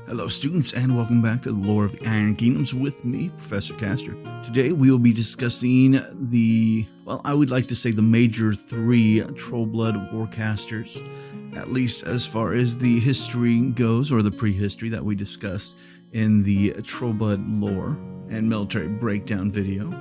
Hello students, and welcome back to the Lore of the Iron Kingdoms with me, Professor Caster. Today we will be discussing I would like to say the major three Trollblood Warcasters, at least as far as the history goes, or the prehistory that we discussed in the Trollblood lore and military breakdown video.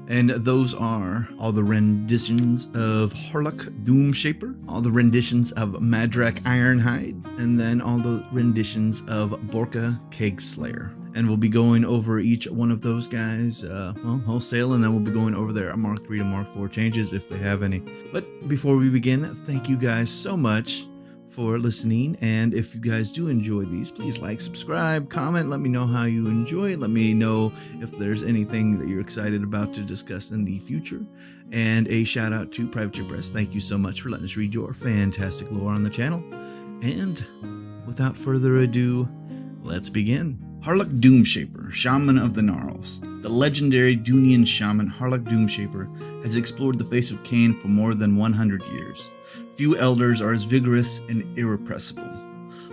And those are all the renditions of Hoarluk Doomshaper, all the renditions of Madrak Ironhide, and then all the renditions of Borka Kegslayer. And we'll be going over each one of those guys, wholesale, and then we'll be going over their Mark 3 to Mark 4 changes if they have any. But before we begin, thank you guys so much for listening, and if you guys do enjoy these, please like, subscribe, comment, let me know how you enjoy it, let me know if there's anything that you're excited about to discuss in the future, and a shout out to Privateer Press. Thank you so much for letting us read your fantastic lore on the channel, and without further ado, let's begin. Hoarluk Doomshaper, Shaman of the Gnarls. The legendary Dunian shaman Hoarluk Doomshaper has explored the face of Caen for more than 100 years. Few elders are as vigorous and irrepressible.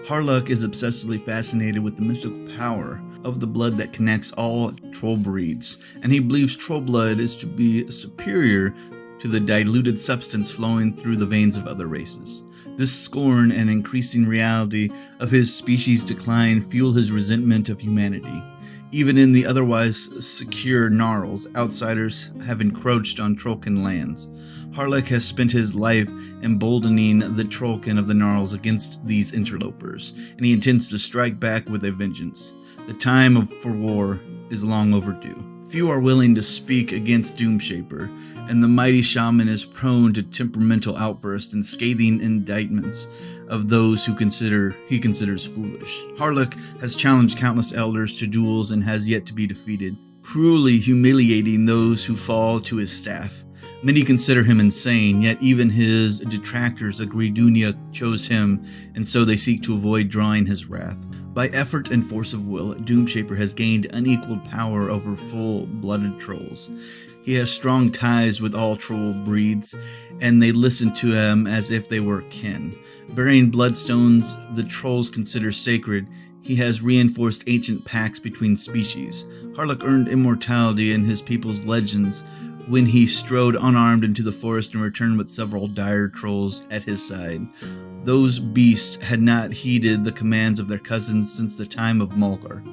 Hoarluk is obsessively fascinated with the mystical power of the blood that connects all troll breeds, and he believes troll blood is to be superior to the diluted substance flowing through the veins of other races. This scorn and increasing reality of his species' decline fuel his resentment of humanity. Even in the otherwise secure Gnarls, outsiders have encroached on Trollkin lands. Hoarluk has spent his life emboldening the Trollkin of the Gnarls against these interlopers, and he intends to strike back with a vengeance. The time for war is long overdue. Few are willing to speak against Doomshaper, and the mighty shaman is prone to temperamental outbursts and scathing indictments of those who he considers foolish. Hoarluk has challenged countless elders to duels and has yet to be defeated, cruelly humiliating those who fall to his staff. Many consider him insane, yet even his detractors agree Dunia chose him, and so they seek to avoid drawing his wrath. By effort and force of will, Doomshaper has gained unequaled power over full-blooded trolls. He has strong ties with all troll breeds, and they listen to him as if they were kin. Burying bloodstones the trolls consider sacred, he has reinforced ancient pacts between species. Hoarluk earned immortality in his people's legends when he strode unarmed into the forest and returned with several dire trolls at his side. Those beasts had not heeded the commands of their cousins since the time of Mulgar,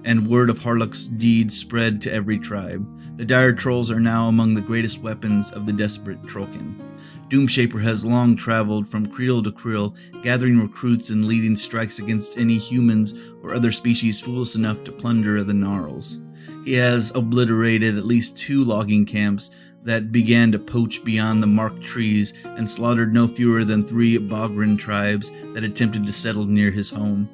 and word of Hoarluk's deeds spread to every tribe. The dire trolls are now among the greatest weapons of the desperate Trollkin. Doomshaper has long traveled from Kriel to Kriel, gathering recruits and leading strikes against any humans or other species foolish enough to plunder the Gnarls. He has obliterated at least 2 logging camps that began to poach beyond the marked trees and slaughtered no fewer than 3 Bogrin tribes that attempted to settle near his home.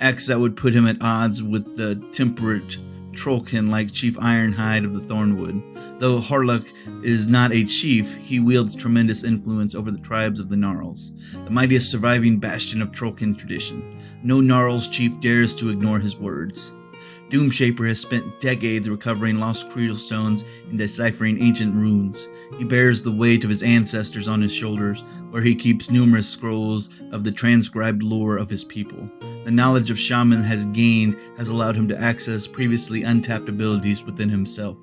Acts that would put him at odds with the temperate Trollkin like Chief Ironhide of the Thornwood. Though Hoarluk is not a chief, he wields tremendous influence over the tribes of the Gnarls, the mightiest surviving bastion of Trollkin tradition. No Gnarls chief dares to ignore his words. Doomshaper has spent decades recovering lost Krielstones and deciphering ancient runes. He bears the weight of his ancestors on his shoulders, where he keeps numerous scrolls of the transcribed lore of his people. The knowledge of shaman has gained has allowed him to access previously untapped abilities within himself.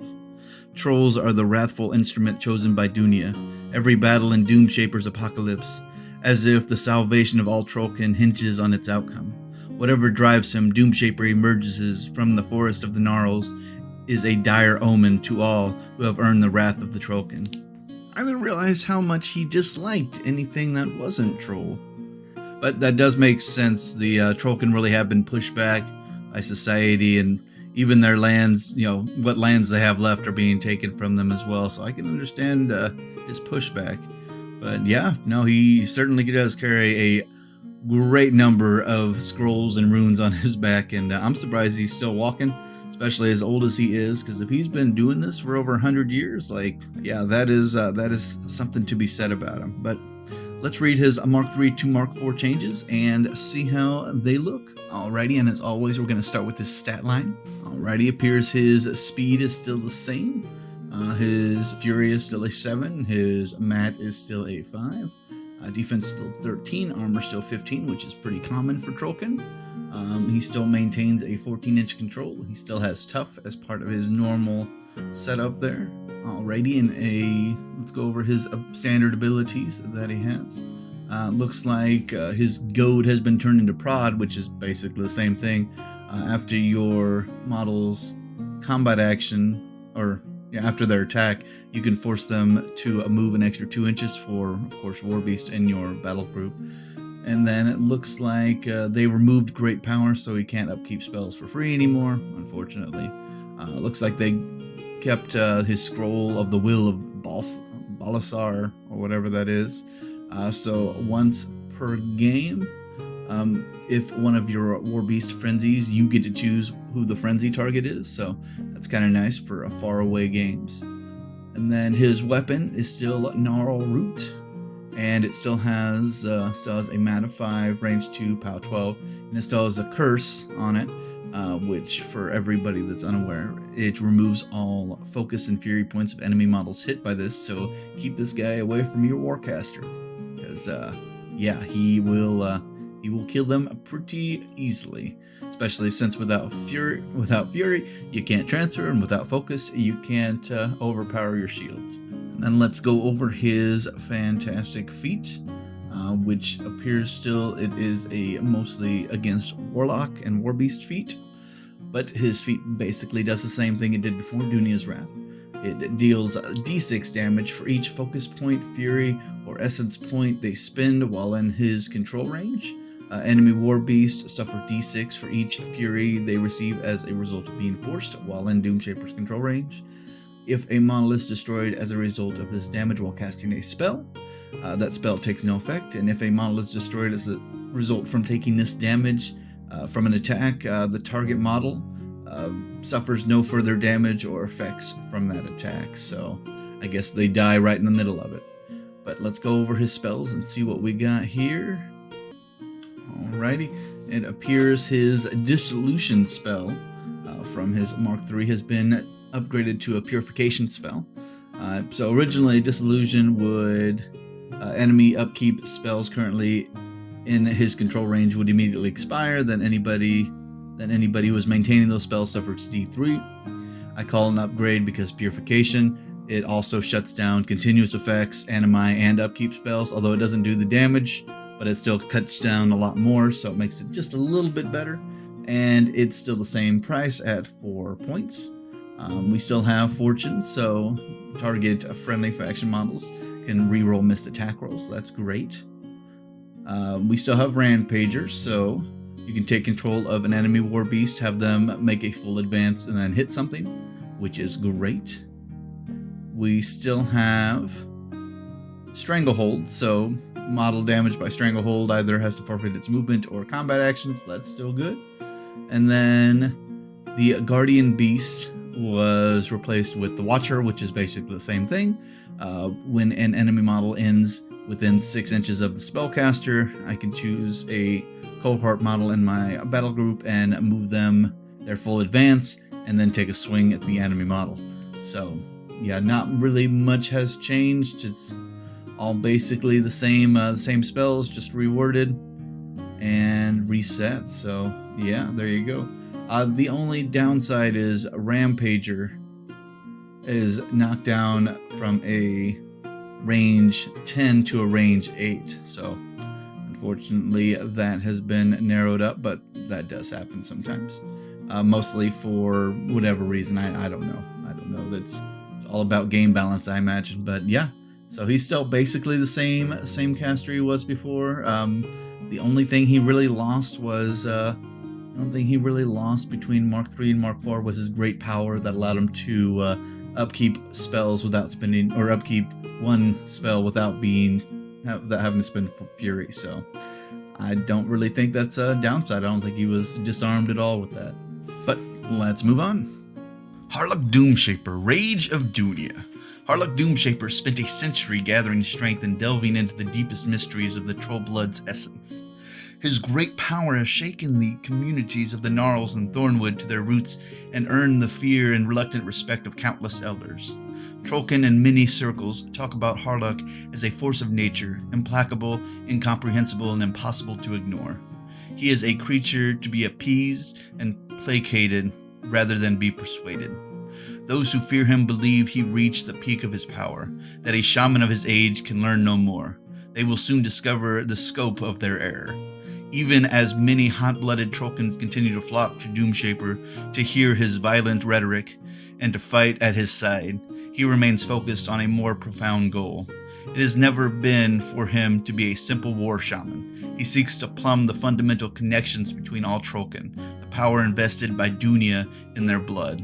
Trolls are the wrathful instrument chosen by Dunia. Every battle in Doomshaper's apocalypse, as if the salvation of all Trollkin hinges on its outcome. Whatever drives him, Doomshaper emerges from the forest of the Gnarls is a dire omen to all who have earned the wrath of the Trollkin. I didn't realize how much he disliked anything that wasn't troll. But that does make sense. The Trollkin really have been pushed back by society, and even their lands, what lands they have left are being taken from them as well. So I can understand his pushback. But yeah, no, he certainly does carry a great number of scrolls and runes on his back, and I'm surprised he's still walking, especially as old as he is, because if he's been doing this for over 100 years, that is something to be said about him. But let's read his Mark 3 to Mark 4 changes and see how they look. Alrighty, and as always, we're going to start with his stat line. Alrighty, appears his speed is still the same. His fury is still a 7. His mat is still a 5. Defense still 13, armor still 15, which is pretty common for Trollkin. He still maintains a 14-inch control. He still has tough as part of his normal setup there. Alrighty, let's go over his standard abilities that he has. Looks like his goad has been turned into prod, which is basically the same thing. After your model's combat action, after their attack, you can force them to move an extra 2 inches for, of course, Warbeast in your battle group. And then it looks like they removed great power, so he can't upkeep spells for free anymore, unfortunately. Looks like they kept his Scroll of the Will of Balasar, or whatever that is. So once per game, if one of your Warbeast frenzies, you get to choose who the frenzy target is, so that's kind of nice for far away games. And then his weapon is still Gnarl Root, and it still has a Mana 5, range 2, POW 12, and it still has a curse on it, which, for everybody that's unaware, it removes all focus and fury points of enemy models hit by this, so keep this guy away from your Warcaster, because he will kill them pretty easily, especially since without fury you can't transfer, and without focus you can't overpower your shields. And let's go over his fantastic feat, which appears still it is a mostly against Warlock and Warbeast feat, but his feat basically does the same thing it did before Dunia's Wrath. It deals d6 damage for each focus point, fury, or essence point they spend while in his control range. Enemy Warbeast suffer d6 for each fury they receive as a result of being forced while in Doomshaper's control range. If a model is destroyed as a result of this damage while casting a spell, that spell takes no effect, and if a model is destroyed as a result from taking this damage from an attack, the target model suffers no further damage or effects from that attack, so I guess they die right in the middle of it. But let's go over his spells and see what we got here. Alrighty, it appears his Dissolution spell from his Mark III has been upgraded to a Purification spell. So originally, Dissolution would enemy upkeep spells currently in his control range would immediately expire. Then anybody who was maintaining those spells suffers D3. I call it an upgrade because Purification, it also shuts down continuous effects, animi, and upkeep spells. Although it doesn't do the damage, but it still cuts down a lot more, so it makes it just a little bit better. And it's still the same price at 4 points. We still have Fortune, so target friendly faction models can reroll missed attack rolls. That's great. We still have Rampagers, so you can take control of an enemy Warbeast, have them make a full advance, and then hit something, which is great. We still have Stranglehold, so model damaged by Stranglehold either has to forfeit its movement or combat actions. That's still good. And then the Guardian Beast was replaced with the Watcher, which is basically the same thing. When an enemy model ends within 6 inches of the spellcaster, I can choose a cohort model in my battle group and move them their full advance, and then take a swing at the enemy model. So yeah, not really much has changed. It's all basically the same spells, just reworded and reset. So yeah, there you go. The only downside is Rampager is knocked down from a range 10 to a range 8. So unfortunately that has been narrowed up, but that does happen sometimes. Mostly for whatever reason. I don't know. It's all about game balance, I imagine. But yeah, so he's still basically the same caster he was before. The only thing he really lost was between Mark III and Mark IV was his great power that allowed him to upkeep spells without spending, or upkeep one spell without having to spend fury. So I don't really think that's a downside. I don't think he was disarmed at all with that. But let's move on. Hoarluk Doomshaper, Rage of Dunia. Hoarluk Doomshaper spent a century gathering strength and delving into the deepest mysteries of the Trollblood's essence. His great power has shaken the communities of the Gnarls and Thornwood to their roots and earned the fear and reluctant respect of countless elders. Trollkin and many circles talk about Hoarluk as a force of nature, implacable, incomprehensible, and impossible to ignore. He is a creature to be appeased and placated rather than be persuaded. Those who fear him believe he reached the peak of his power, that a shaman of his age can learn no more. They will soon discover the scope of their error. Even as many hot-blooded Trolkins continue to flock to Doomshaper to hear his violent rhetoric and to fight at his side, he remains focused on a more profound goal. It has never been for him to be a simple war shaman. He seeks to plumb the fundamental connections between all Trolkin, the power invested by Dunya in their blood.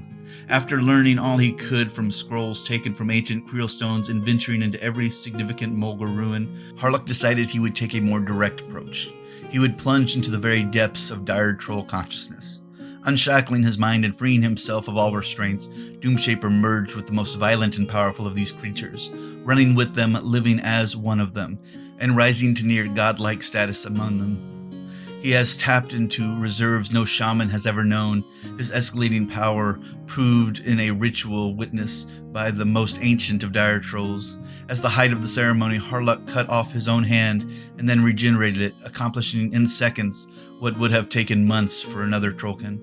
After learning all he could from scrolls taken from ancient Krielstones and venturing into every significant Mulgar ruin, Hoarluk decided he would take a more direct approach. He would plunge into the very depths of dire troll consciousness. Unshackling his mind and freeing himself of all restraints, Doomshaper merged with the most violent and powerful of these creatures, running with them, living as one of them, and rising to near godlike status among them. He has tapped into reserves no shaman has ever known, his escalating power proved in a ritual witnessed by the most ancient of dire trolls. As the height of the ceremony, Hoarluk cut off his own hand and then regenerated it, accomplishing in seconds what would have taken months for another Trollkin.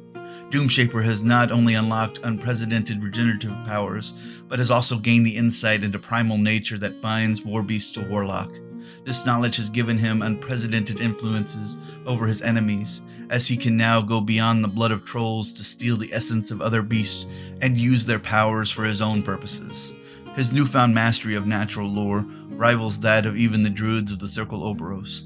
Doomshaper has not only unlocked unprecedented regenerative powers, but has also gained the insight into primal nature that binds warbeast to warlock. This knowledge has given him unprecedented influences over his enemies, as he can now go beyond the blood of trolls to steal the essence of other beasts and use their powers for his own purposes. His newfound mastery of natural lore rivals that of even the druids of the Circle Oberos.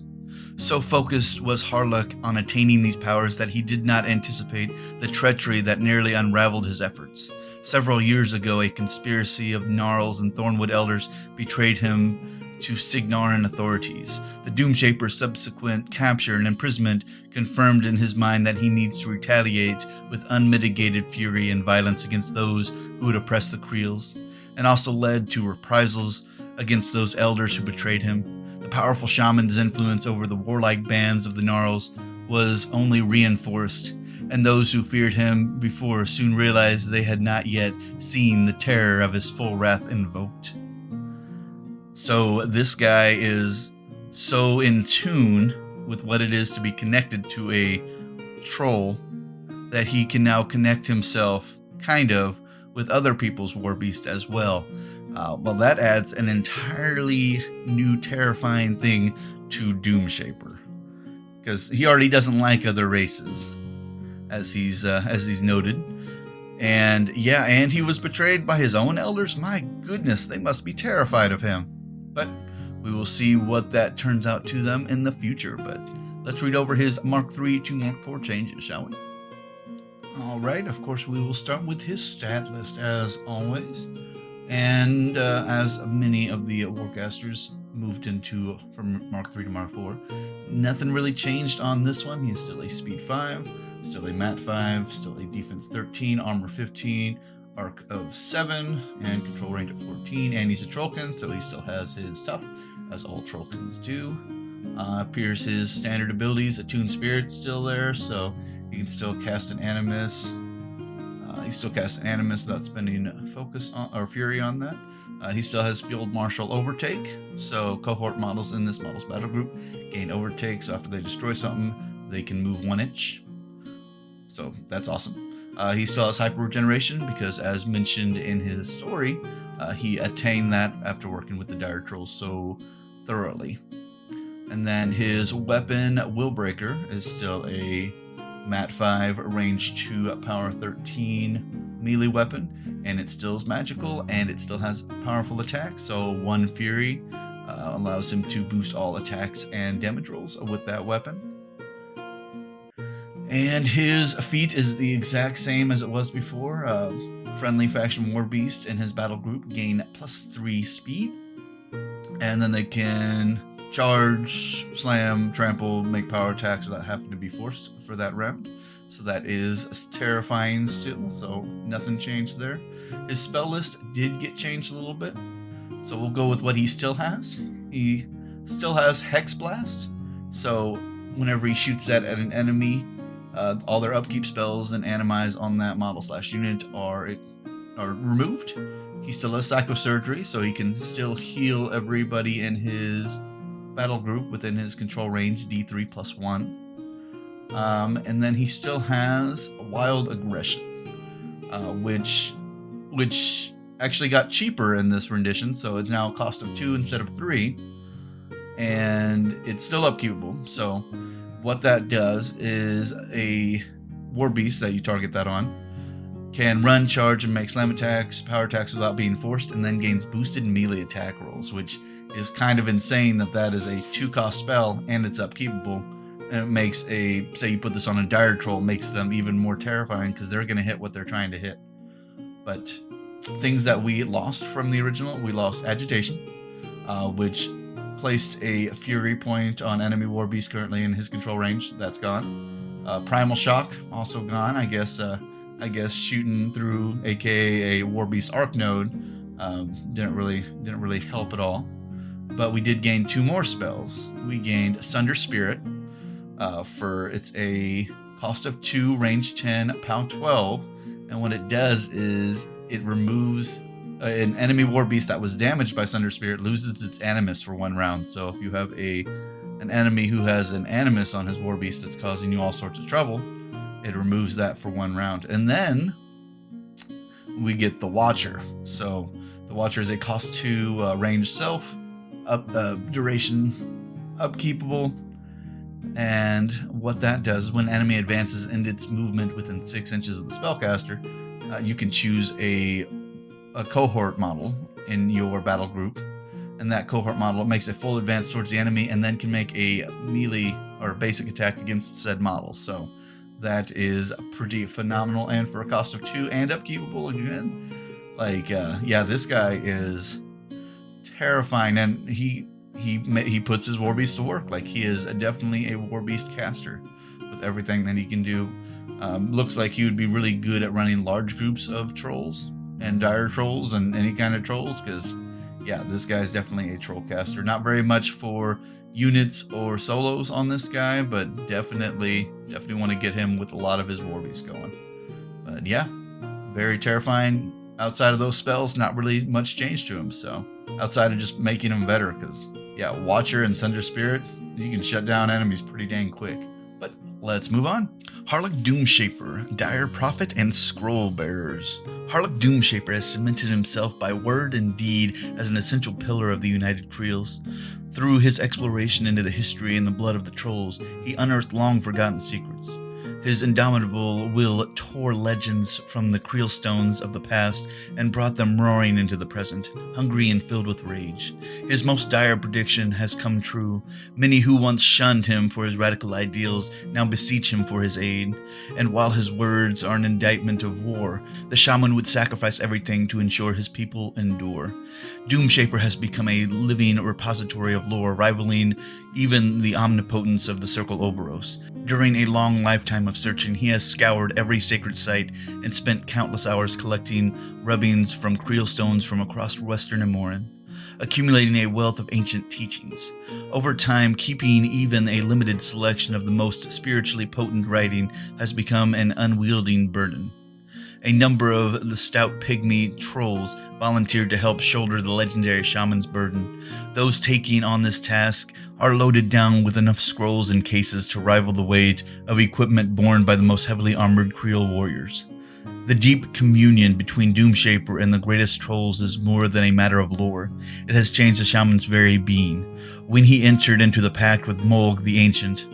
So focused was Hoarluk on attaining these powers that he did not anticipate the treachery that nearly unraveled his efforts. Several years ago, a conspiracy of Gnarls and Thornwood elders betrayed him to Signarin authorities. The Doomshaper's subsequent capture and imprisonment confirmed in his mind that he needs to retaliate with unmitigated fury and violence against those who would oppress the Kriels, and also led to reprisals against those elders who betrayed him. The powerful shaman's influence over the warlike bands of the Gnarls was only reinforced, and those who feared him before soon realized they had not yet seen the terror of his full wrath invoked. So this guy is so in tune with what it is to be connected to a troll that he can now connect himself, kind of, with other people's warbeast as well. Well, that adds an entirely new terrifying thing to Doomshaper, because he already doesn't like other races, as he's noted. And yeah, and he was betrayed by his own elders. My goodness, they must be terrified of him. But we will see what that turns out to them in the future. But let's read over his Mark 3 to Mark 4 changes, shall we? Alright, of course we will start with his stat list as always. And as many of the Warcasters moved into from Mark 3 to Mark 4, nothing really changed on this one. He is still a speed 5, still a mat 5, still a defense 13, armor 15, arc of 7, and control range of 14, and he's a Trollkin, so he still has his stuff, as all Trollkins do. Appears his standard abilities, Attune Spirit's still there, so he can still cast an Animus. He still casts Animus without spending focus on, or Fury on that. He still has Field Marshal Overtake, so cohort models in this model's battle group gain Overtake, so after they destroy something, they can move 1 inch. So that's awesome. He still has Hyper Regeneration because, as mentioned in his story, he attained that after working with the Dire Trolls so thoroughly. And then his weapon, Willbreaker, is still a Mat 5, range 2, power 13 melee weapon, and it still is magical, and it still has powerful attacks, so 1 Fury allows him to boost all attacks and damage rolls with that weapon. And his feat is the exact same as it was before. Friendly faction Warbeast and his battle group gain +3 speed, and then they can charge, slam, trample, make power attacks without having to be forced for that round. So that is terrifying still, so nothing changed there. His spell list did get changed a little bit, so we'll go with what he still has. He still has Hex Blast, so whenever he shoots that at an enemy, all their upkeep spells and animis on that model/unit are removed. He still has Psychosurgery, so he can still heal everybody in his battle group within his control range, D3 +1. And then he still has Wild Aggression, which actually got cheaper in this rendition, so it's now a cost of 2 instead of 3, and it's still upkeepable. So what that does is a war beast that you target that on can run, charge, and make slam attacks, power attacks without being forced, and then gains boosted melee attack rolls, which is kind of insane that is a 2-cost spell and it's upkeepable. And it makes say you put this on a dire troll, makes them even more terrifying because they're going to hit what they're trying to hit. But things that we lost from the original, we lost Agitation, which placed a Fury point on enemy war beast currently in his control range. That's gone. Primal Shock also gone. I guess shooting through, aka a war beast arc node, didn't really help at all. But we did gain 2 more spells. We gained Sunder Spirit. It's a cost of 2, range 10, pound 12, and what it does is it removes an enemy war beast that was damaged by Sunder Spirit loses its animus for 1 round. So if you have an enemy who has an animus on his war beast that's causing you all sorts of trouble, it removes that for 1 round. And then we get the Watcher. So the Watcher is a cost 2, range self, duration upkeepable. And what that does is when enemy advances in its movement within 6 inches of the spellcaster, you can choose a cohort model in your battle group, and that cohort model makes a full advance towards the enemy and then can make a melee or basic attack against said model. So that is pretty phenomenal, and for a cost of 2 and upkeepable again, this guy is terrifying, and he puts his war beast to work. Like, he is definitely a war beast caster with everything that he can do. Looks like he would be really good at running large groups of trolls and dire trolls and any kind of trolls, because this guy's definitely a troll caster. Not very much for units or solos on this guy, but definitely want to get him with a lot of his war beasts going. But very terrifying. Outside of those spells, not really much change to him. So outside of just making him better, because Watcher and Sunder Spirit, you can shut down enemies pretty dang quick. But let's move on. Hoarluk Doomshaper, Dire Prophet, and Scroll Bearers. Hoarluk Doomshaper has cemented himself by word and deed as an essential pillar of the United Kriels. Through his exploration into the history and the blood of the trolls, he unearthed long-forgotten secrets. His indomitable will tore legends from the Krielstones of the past and brought them roaring into the present, hungry and filled with rage. His most dire prediction has come true. Many who once shunned him for his radical ideals now beseech him for his aid. And while his words are an indictment of war, the shaman would sacrifice everything to ensure his people endure. Doomshaper has become a living repository of lore, rivaling even the omnipotence of the Circle Oberos. During a long lifetime of searching, he has scoured every sacred site and spent countless hours collecting rubbings from Krielstones from across western Amorin, accumulating a wealth of ancient teachings. Over time, keeping even a limited selection of the most spiritually potent writing has become an unwielding burden. A number of the stout pygmy trolls volunteered to help shoulder the legendary shaman's burden. Those taking on this task are loaded down with enough scrolls and cases to rival the weight of equipment borne by the most heavily armored Kriel warriors. The deep communion between Doomshaper and the greatest trolls is more than a matter of lore. It has changed the shaman's very being. When he entered into the pact with Molg the Ancient,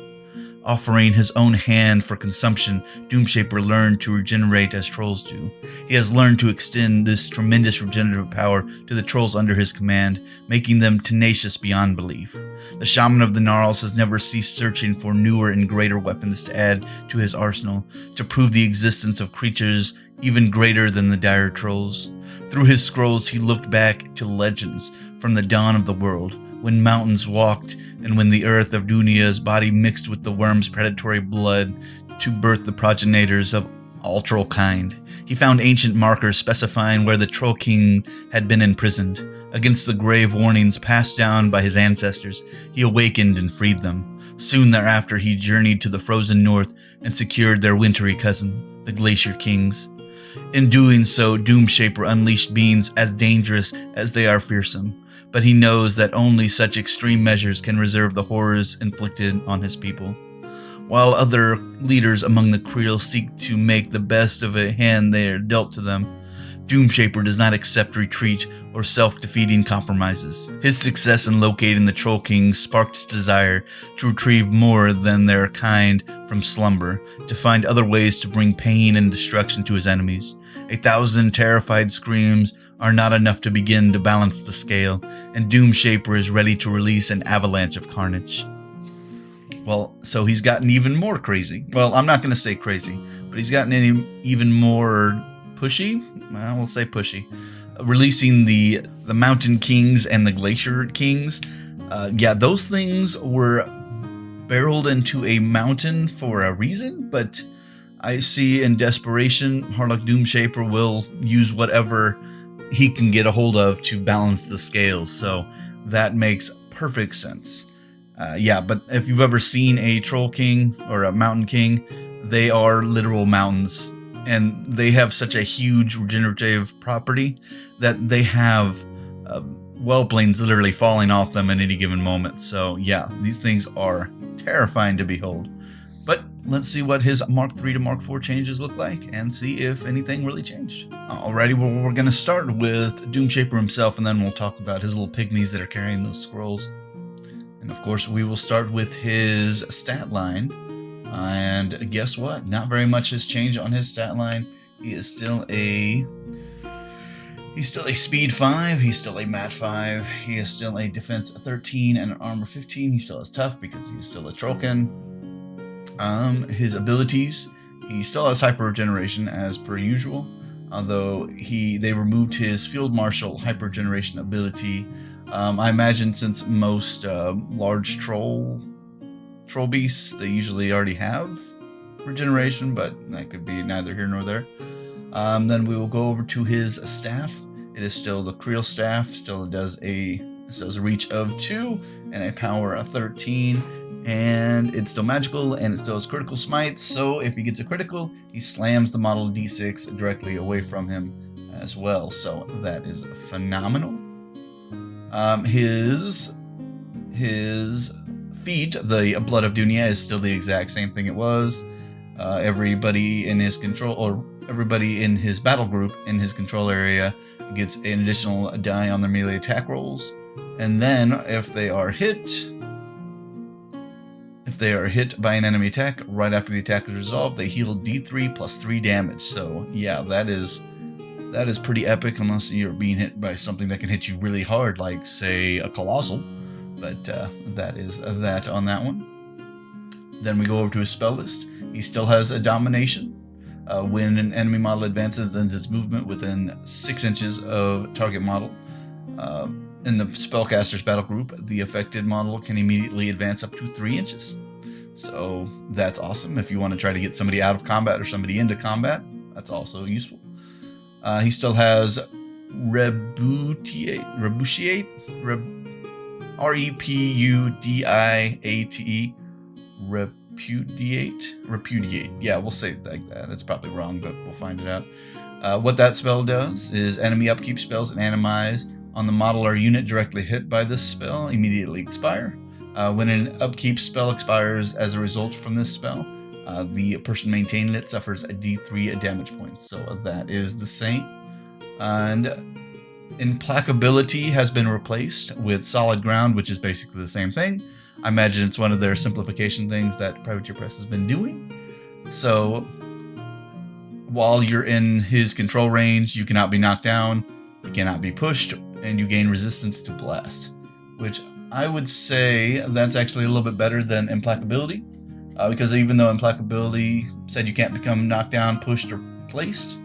offering his own hand for consumption, Doomshaper learned to regenerate as trolls do. He has learned to extend this tremendous regenerative power to the trolls under his command, making them tenacious beyond belief. The shaman of the Gnarls has never ceased searching for newer and greater weapons to add to his arsenal, to prove the existence of creatures even greater than the dire trolls. Through his scrolls, he looked back to legends from the dawn of the world, when mountains walked, and when the earth of Dunia's body mixed with the worm's predatory blood to birth the progenitors of all troll kind. He found ancient markers specifying where the Troll King had been imprisoned. Against the grave warnings passed down by his ancestors, he awakened and freed them. Soon thereafter, he journeyed to the frozen north and secured their wintry cousin, the Glacier Kings. In doing so, Doomshaper unleashed beings as dangerous as they are fearsome. But he knows that only such extreme measures can reserve the horrors inflicted on his people. While other leaders among the Kriel seek to make the best of a hand they are dealt to them, Doomshaper does not accept retreat or self-defeating compromises. His success in locating the Troll King sparked his desire to retrieve more than their kind from slumber, to find other ways to bring pain and destruction to his enemies. 1,000 terrified screams are not enough to begin to balance the scale, and Doomshaper is ready to release an avalanche of carnage. Well, so he's gotten even more crazy. Well, I'm not going to say crazy, but he's gotten even more pushy. Well, we'll say pushy. Releasing the Mountain Kings and the Glacier Kings. Yeah, those things were barreled into a mountain for a reason, but I see in desperation, Hoarluk Doomshaper will use whatever he can get a hold of to balance the scales, so that makes perfect sense. Yeah, but if you've ever seen a Troll King or a Mountain King, they are literal mountains, and they have such a huge regenerative property that they have wellplanes literally falling off them at any given moment. So yeah, these things are terrifying to behold. But let's see what his Mark III to Mark IV changes look like and see if anything really changed. Alrighty, well, we're going to start with Doomshaper himself, and then we'll talk about his little pygmies that are carrying those scrolls. And of course, we will start with his stat line. And guess what? Not very much has changed on his stat line. He is still a speed 5, he's still a mat 5, he is still a defense 13 and an armor 15. He still has tough because he's still a Trolkin. His abilities, he still has hyper regeneration as per usual, although they removed his field marshal hyper regeneration ability. I imagine since most large troll beasts, they usually already have regeneration, but that could be neither here nor there. Then we will go over to his staff. It is still the Kriel staff, still does a reach of 2 and a power of 13, and it's still magical, and it still has critical smite, so if he gets a critical, he slams the model d6 directly away from him as well, so that is phenomenal. His feat, the Blood of Dunya, is still the exact same thing it was. Everybody in his control, or everybody in his battle group in his control area, gets an additional die on their melee attack rolls. And then if they are hit by an enemy attack right after the attack is resolved, they heal d3 plus 3 damage. So yeah, that is pretty epic, unless you're being hit by something that can hit you really hard, like say a Colossal. But that is that on that one. Then we go over to his spell list. He still has a Domination. When an enemy model advances, ends its movement within 6 inches of target model. In the spellcaster's battle group, the affected model can immediately advance up to 3 inches. So that's awesome. If you want to try to get somebody out of combat or somebody into combat, that's also useful. He still has Repudiate, Repudiate, yeah, we'll say it like that. It's probably wrong, but we'll find it out. What that spell does is enemy upkeep spells and animes on the model or unit directly hit by this spell immediately expire. When an upkeep spell expires as a result from this spell, the person maintaining it suffers a d3 damage points. So that is the same. And Implacability has been replaced with Solid Ground, which is basically the same thing. I imagine it's one of their simplification things that Privateer Press has been doing. So while you're in his control range, you cannot be knocked down, you cannot be pushed, and you gain resistance to blast, which I would say that's actually a little bit better than Implacability, because even though Implacability said you can't become knocked down, pushed, or placed,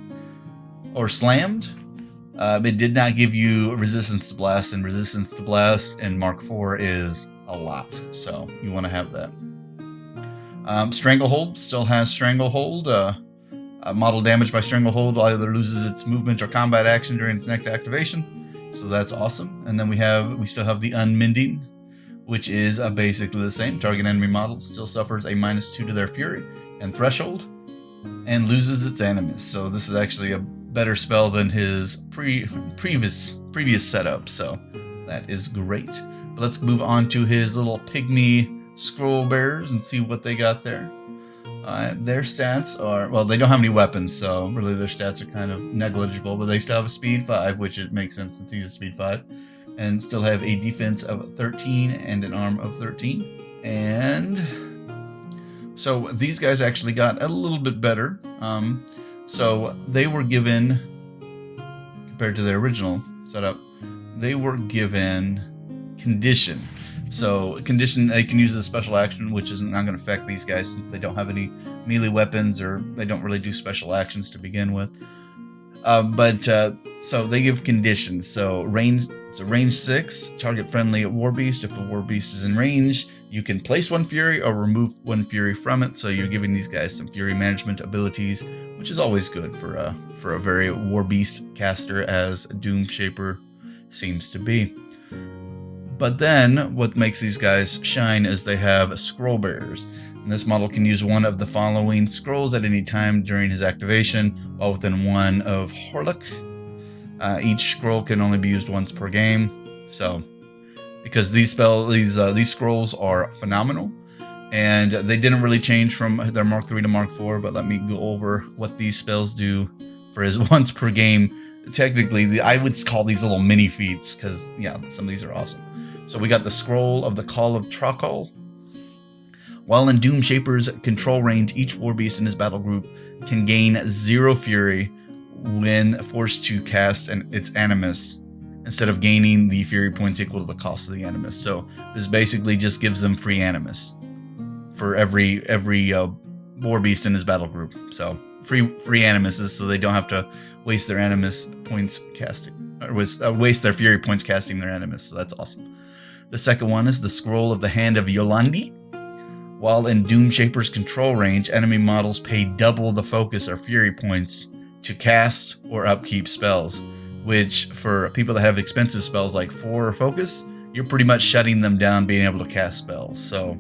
or slammed, it did not give you resistance to blast, and resistance to blast in Mark IV is a lot, so you want to have that. Stranglehold still has Stranglehold. Model damage by Stranglehold either loses its movement or combat action during its next activation, so that's awesome. And then we still have the Unmending, which is basically the same. Target enemy model still suffers a -2 to their Fury and Threshold, and loses its enemies. So this is actually a better spell than his previous setup, so that is great. But let's move on to his little pygmy scroll bearers and see what they got there. Their stats are, well, they don't have any weapons, so really their stats are kind of negligible, but they still have a speed 5, which it makes sense since he's a speed 5, and still have a defense of 13 and an arm of 13. And so these guys actually got a little bit better. So they were given, compared to their original setup, they were given condition. So condition, they can use a special action, which is not going to affect these guys since they don't have any melee weapons, or they don't really do special actions to begin with. So they give conditions. So range, it's a range 6, target friendly war beast. If the war beast is in range, you can place 1 fury or remove 1 fury from it. So you're giving these guys some fury management abilities, which is always good for a very war beast caster, as Doomshaper seems to be. But then what makes these guys shine is they have scroll bearers. And this model can use one of the following scrolls at any time during his activation, while within 1 of Hoarluk. Each scroll can only be used once per game. So, because these scrolls are phenomenal, and they didn't really change from their Mark 3 to Mark 4. But let me go over what these spells do for his once per game. Technically, I would call these little mini feats, because yeah, some of these are awesome. So we got the Scroll of the Call of Trollkins. While in Doomshaper's control range, each war beast in his battle group can gain 0 fury when forced to cast its animus, instead of gaining the fury points equal to the cost of the animus. So this basically just gives them free animus for every war beast in his battle group. So free animuses, so they don't have to waste their animus points casting, or waste their fury points casting their animus. So that's awesome. The second one is the Scroll of the Hand of Yolandi. While in Doomshaper's control range, enemy models pay double the focus or fury points to cast or upkeep spells, which for people that have expensive spells like 4 focus, you're pretty much shutting them down being able to cast spells. So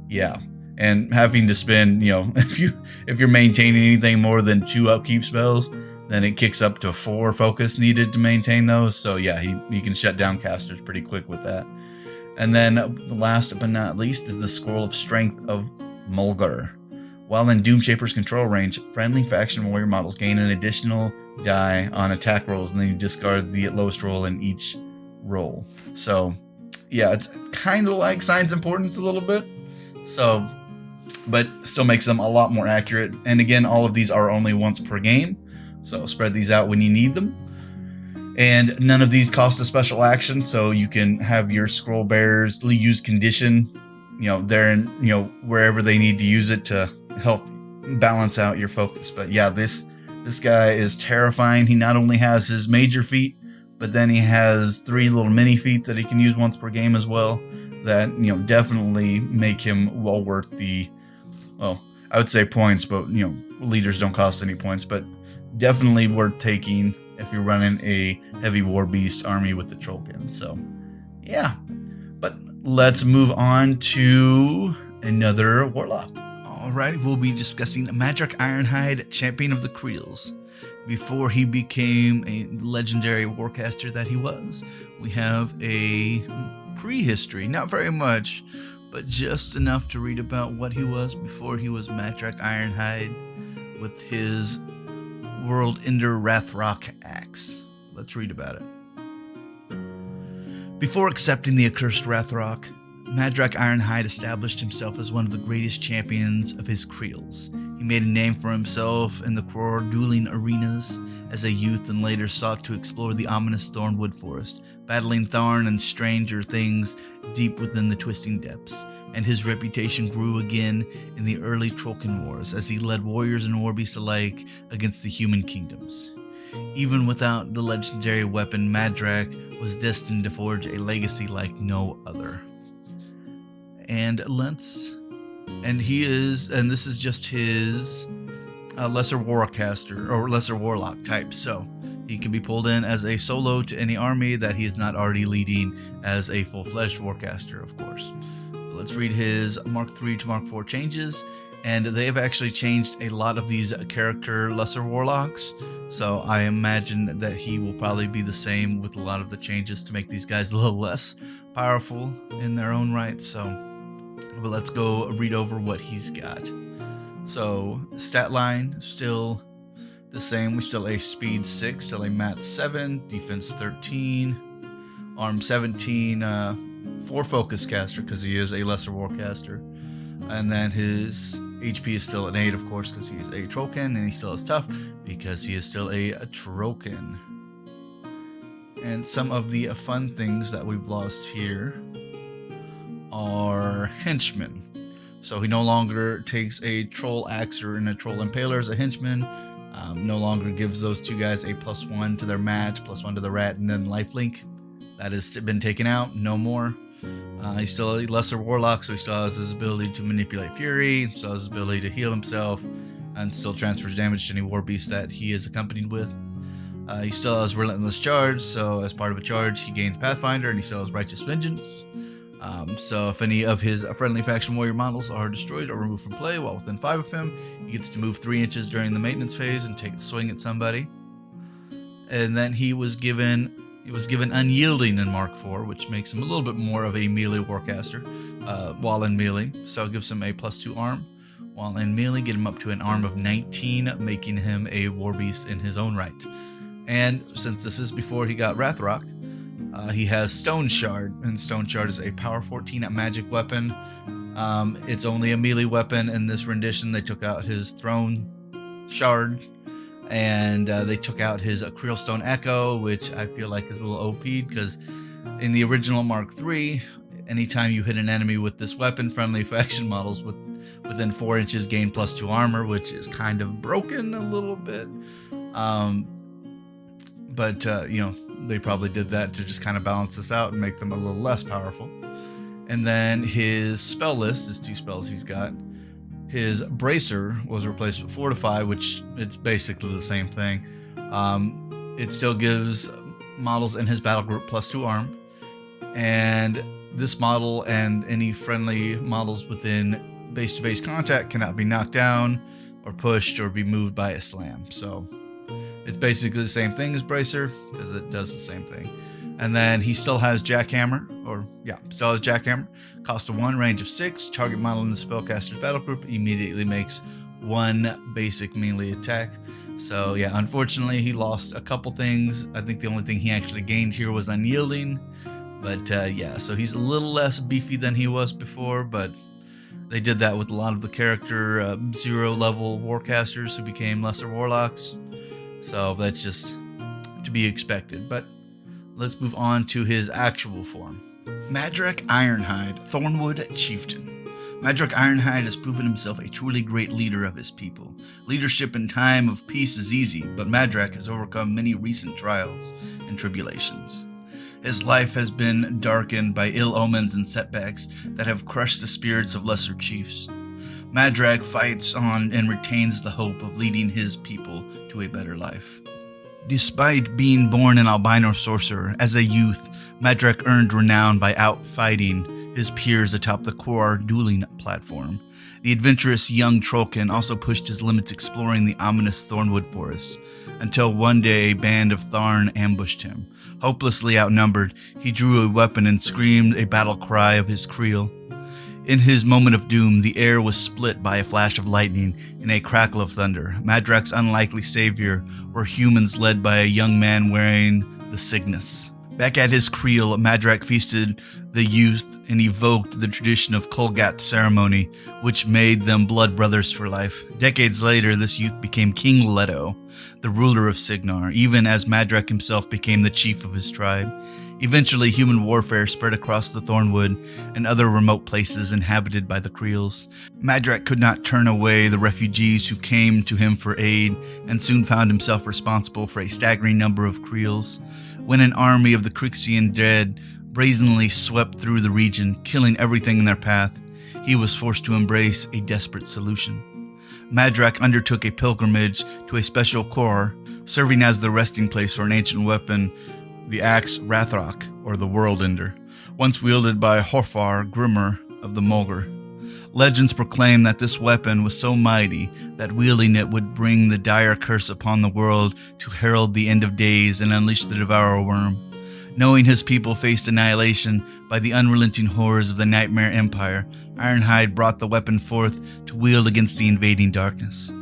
yeah, and having to spend, if you're maintaining anything more than 2 upkeep spells, then it kicks up to 4 focus needed to maintain those. So yeah, he can shut down casters pretty quick with that. And then last but not least is the Scroll of Strength of Mulgar. While in Doomshaper's control range, friendly faction warrior models gain an additional die on attack rolls, and then you discard the lowest roll in each roll. So yeah, it's kind of like Science Importance a little bit. So, but still makes them a lot more accurate. And again, all of these are only once per game, so spread these out when you need them. And none of these cost a special action, so you can have your scroll bearers use condition, they're in, wherever they need to use it to help balance out your focus. But yeah, this guy is terrifying. He not only has his major feat, but then he has 3 little mini feats that he can use once per game as well, that definitely make him well worth the, well, I would say points, but leaders don't cost any points, but definitely worth taking if you're running a heavy war beast army with the Trolkins. So yeah, but let's move on to another warlock. Alright, we'll be discussing Madrak Ironhide, champion of the Kriels. Before he became a legendary warcaster that he was, we have a prehistory, not very much, but just enough to read about what he was before he was Madrak Ironhide with his World Ender Rathrok axe. Let's read about it. Before accepting the accursed Rathrok, Madrak Ironhide established himself as one of the greatest champions of his Kriels. He made a name for himself in the core dueling arenas as a youth, and later sought to explore the ominous Thornwood Forest, battling Tharn and stranger things deep within the twisting depths. And his reputation grew again in the early Trollkin Wars as he led warriors and warbeasts alike against the human kingdoms. Even without the legendary weapon, Madrak was destined to forge a legacy like no other. And this is just his lesser warcaster or lesser warlock type. So he can be pulled in as a solo to any army that he is not already leading as a full-fledged warcaster, of course. Let's read his Mark 3 to Mark 4 changes, and they have actually changed a lot of these character lesser warlocks, so I imagine that he will probably be the same with a lot of the changes to make these guys a little less powerful in their own right. So, but let's go read over what he's got. So stat line still the same. We still a speed 6, still a math 7, defense 13, arm 17, 4 focus caster because he is a lesser warcaster, and then his HP is still an 8, of course, because he is a Trolkin, and he still is tough because he is still a Trolkin. And some of the fun things that we've lost here are henchmen. So he no longer takes a Troll Axer and a Troll Impaler as a henchman. No longer gives those two guys a +1 to their match, +1 to the rat, and then lifelink. That has been taken out. No more. He's still a lesser warlock, so he still has his ability to manipulate fury, still has his ability to heal himself, and still transfers damage to any war beast that he is accompanied with. He still has relentless charge, so as part of a charge, he gains Pathfinder, and he still has righteous vengeance. So if any of his friendly faction warrior models are destroyed or removed from play while within 5 of him, he gets to move 3 inches during the maintenance phase and take a swing at somebody. And then he was given unyielding in Mark IV, which makes him a little bit more of a melee warcaster while in melee. So it gives him a +2 arm. While in melee, get him up to an arm of 19, making him a war beast in his own right. And since this is before he got Rathrok, he has Stone Shard, and Stone Shard is a power 14 magic weapon. It's only a melee weapon. In this rendition, they took out his Throne Shard, and they took out his Krielstone Echo, which I feel like is a little OP, because in the original Mark III, anytime you hit an enemy with this weapon, friendly faction models within 4 inches gain +2 armor, which is kind of broken a little bit. But they probably did that to just kind of balance this out and make them a little less powerful. And then his spell list is 2 spells he's got. His Bracer was replaced with Fortify, which it's basically the same thing. It still gives models in his battle group +2 arm. And this model and any friendly models within base-to-base contact cannot be knocked down or pushed or be moved by a slam. So it's basically the same thing as Bracer, because it does the same thing. And then he still has Jackhammer, cost of 1, range of 6, target model in the spellcaster's battle group immediately makes 1 basic melee attack. So yeah, unfortunately he lost a couple things. I think the only thing he actually gained here was unyielding. But yeah, so he's a little less beefy than he was before, but they did that with a lot of the character 0 level warcasters who became lesser warlocks. So that's just to be expected. But let's move on to his actual form. Madrak Ironhide, Thornwood Chieftain. Madrak Ironhide has proven himself a truly great leader of his people. Leadership in time of peace is easy, but Madrak has overcome many recent trials and tribulations. His life has been darkened by ill omens and setbacks that have crushed the spirits of lesser chiefs. Madrak fights on and retains the hope of leading his people to a better life. Despite being born an albino sorcerer, as a youth, Madrak earned renown by outfighting his peers atop the Quar dueling platform. The adventurous young Trolkin also pushed his limits exploring the ominous Thornwood Forest, until one day a band of Tharn ambushed him. Hopelessly outnumbered, he drew a weapon and screamed a battle cry of his Kriel. In his moment of doom, the air was split by a flash of lightning and a crackle of thunder. Madrak's unlikely savior were humans led by a young man wearing the Cygnus. Back at his Kriel, Madrak feasted the youth and evoked the tradition of Kolgat ceremony, which made them blood brothers for life. Decades later, this youth became King Leto, the ruler of Signar, even as Madrak himself became the chief of his tribe. Eventually, human warfare spread across the Thornwood and other remote places inhabited by the Kriels. Madrak could not turn away the refugees who came to him for aid, and soon found himself responsible for a staggering number of Kriels. When an army of the Crixian dead brazenly swept through the region, killing everything in their path, he was forced to embrace a desperate solution. Madrak undertook a pilgrimage to a special core, serving as the resting place for an ancient weapon, the Axe Rathrok, or the World Ender, once wielded by Horfar Grimmer of the Mulgar. Legends proclaim that this weapon was so mighty that wielding it would bring the dire curse upon the world to herald the end of days and unleash the Devour Wurm. Knowing his people faced annihilation by the unrelenting horrors of the Nightmare Empire, Ironhide brought the weapon forth to wield against the invading darkness.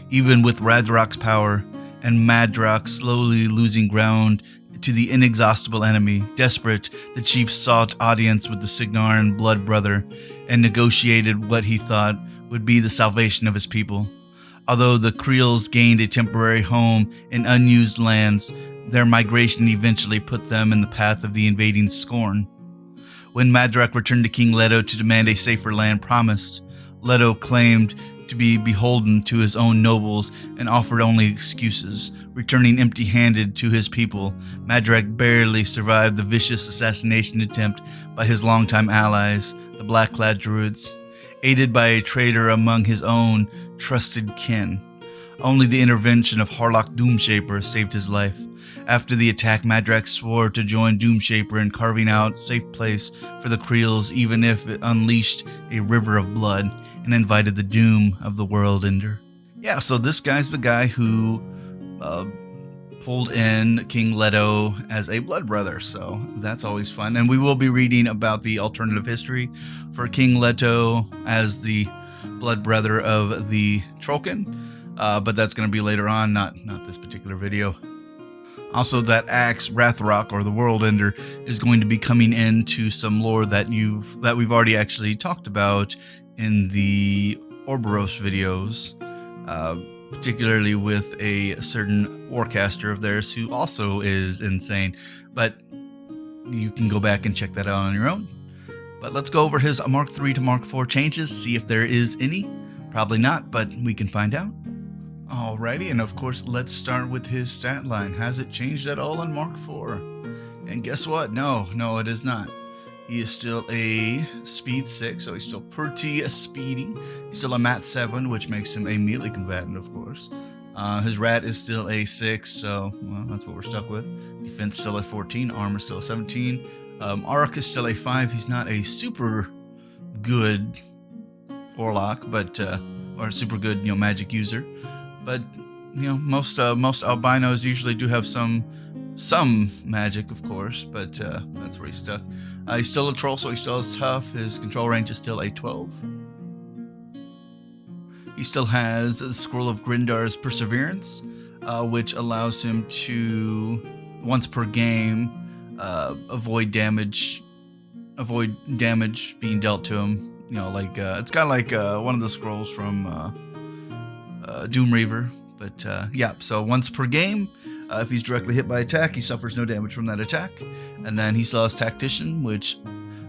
Even with Rathrok's power, and Madrak slowly losing ground to the inexhaustible enemy, desperate, the chief sought audience with the Signarin blood brother and negotiated what he thought would be the salvation of his people. Although the Kriels gained a temporary home in unused lands, their migration eventually put them in the path of the invading Scorn. When Madrak returned to King Leto to demand a safer land promised, Leto claimed to be beholden to his own nobles and offered only excuses. Returning empty-handed to his people, Madrak barely survived the vicious assassination attempt by his longtime allies, the Black-clad Druids, aided by a traitor among his own trusted kin. Only the intervention of Hoarluk Doomshaper saved his life. After the attack, Madrak swore to join Doomshaper in carving out a safe place for the Kriels, even if it unleashed a river of blood and invited the doom of the world ender. Yeah, so this guy's the guy who pulled in King Leto as a blood brother, so that's always fun. And we will be reading about the alternative history for King Leto as the blood brother of the Trolkin, but that's going to be later on, not this particular video. Also, that Axe Rathrok, or the World Ender, is going to be coming into some lore that we've already actually talked about in the Orboros videos, particularly with a certain warcaster of theirs who also is insane. But you can go back and check that out on your own. But let's go over his Mark 3 to Mark 4 changes, see if there is any. Probably not, but we can find out. Alrighty, and of course, let's start with his stat line. Has it changed at all on Mark 4? And guess what? No, it is not. He is still a speed 6, so he's still pretty speedy. He's still a mat 7, which makes him a melee combatant, of course. His rat is still a 6, so, well, that's what we're stuck with. Defense still a 14, armor still a 17. Auric is still a 5. He's not a super good warlock, but, or super good, magic user. But, most albinos usually do have some magic, of course, but that's where he's stuck. He's still a troll, so he still is tough. His control range is still a 12. He still has the Scroll of Grindar's Perseverance, which allows him to, once per game, avoid damage being dealt to him. It's kind of like one of the scrolls from Doom Reaver. But yeah, so once per game, if he's directly hit by attack, he suffers no damage from that attack. And then he still has Tactician, which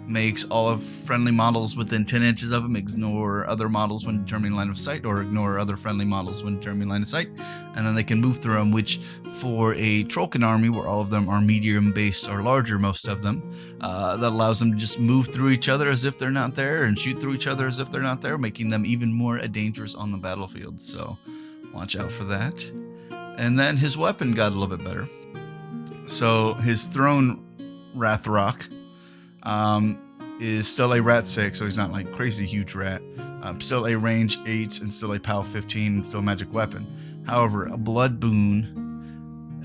makes all of friendly models within 10 inches of him ignore other models when determining line of sight, or ignore other friendly models when determining line of sight. And then they can move through him, which for a Trolkin army, where all of them are medium based or larger, most of them, that allows them to just move through each other as if they're not there, and shoot through each other as if they're not there, making them even more dangerous on the battlefield. So watch out for that. And then his weapon got a little bit better. So his Throne Rathrok is still a rat 6, so he's not like crazy huge rat. Still a range 8 and still a POW 15 and still a magic weapon. However, a blood boon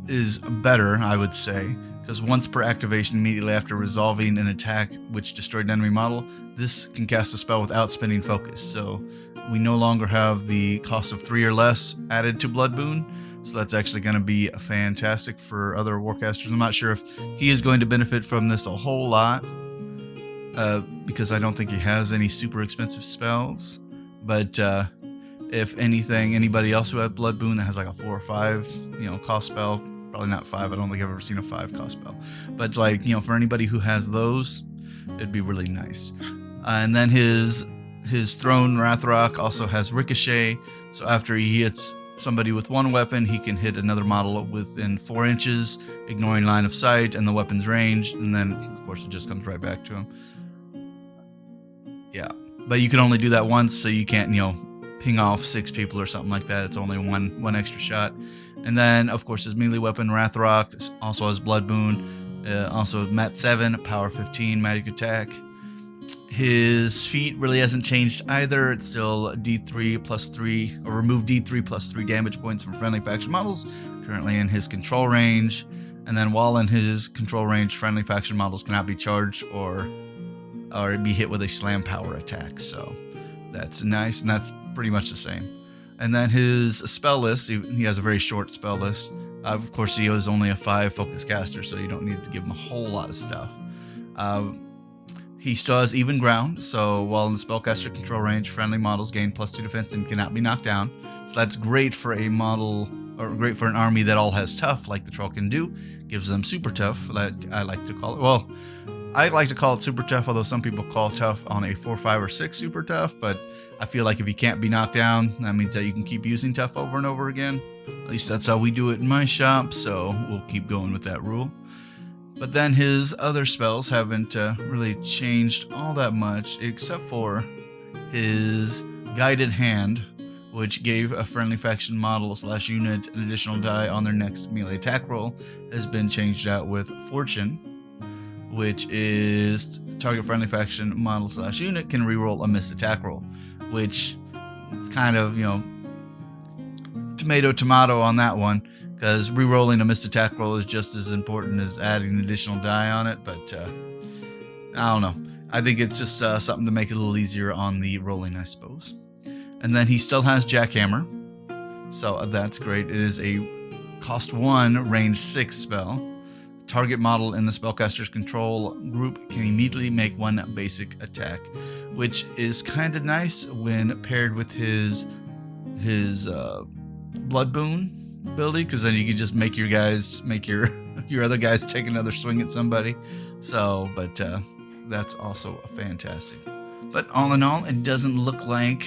is better, I would say, because once per activation immediately after resolving an attack which destroyed an enemy model, this can cast a spell without spending focus. So we no longer have the cost of 3 or less added to blood boon. So that's actually going to be fantastic for other warcasters. I'm not sure if he is going to benefit from this a whole lot, because I don't think he has any super expensive spells. But if anything, anybody else who had blood boon that has like a 4 or 5, cost spell, probably not 5. I don't think I've ever seen a 5 cost spell. But for anybody who has those, it'd be really nice. And then his Throne Rathrok also has Ricochet. So after he hits somebody with one weapon, he can hit another model within 4 inches, ignoring line of sight and the weapon's range, and then of course it just comes right back to him. Yeah, but you can only do that once, so you can't ping off 6 people or something like that. It's only one extra shot. And then of course his melee weapon Rathrok also has blood boon, also mat 7, power 15, magic attack. His feat really hasn't changed either. It's still D3 plus 3, or remove D3 plus 3 damage points from friendly faction models, currently in his control range. And then while in his control range, friendly faction models cannot be charged or be hit with a slam power attack. So that's nice, and that's pretty much the same. And then his spell list, he has a very short spell list. Of course, he is only a 5 focus caster, so you don't need to give him a whole lot of stuff. He still has even ground, so while in the spellcaster control range, friendly models gain +2 defense and cannot be knocked down. So that's great for a model, or great for an army that all has tough, like the Trollkin do. Gives them super tough, like I like to call it. Well, I like to call it super tough, although some people call tough on a 4, 5, or 6 super tough, but I feel like if you can't be knocked down, that means that you can keep using tough over and over again. At least that's how we do it in my shop, so we'll keep going with that rule. But then his other spells haven't really changed all that much, except for his Guided Hand, which gave a friendly faction model / unit an additional die on their next melee attack roll, has been changed out with Fortune, which is target friendly faction model / unit can reroll a missed attack roll, which is kind of, tomato on that one, because rerolling a missed attack roll is just as important as adding an additional die on it. But I don't know. I think it's just something to make it a little easier on the rolling, I suppose. And then he still has Jackhammer, so that's great. It is a cost 1, range 6 spell. Target model in the spellcaster's control group can immediately make 1 basic attack, which is kind of nice when paired with his Blood Boon ability, because then you can just make your other guys take another swing at somebody. So, but that's also fantastic. But all in all, it doesn't look like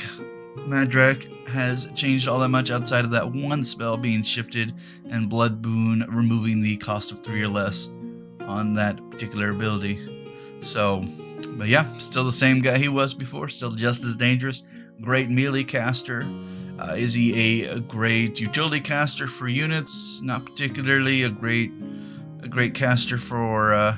Madrak has changed all that much outside of that one spell being shifted and Blood Boon removing the cost of 3 or less on that particular ability. So, but yeah, still the same guy he was before, still just as dangerous. Great melee caster. Is he a great utility caster for units? Not particularly a great caster for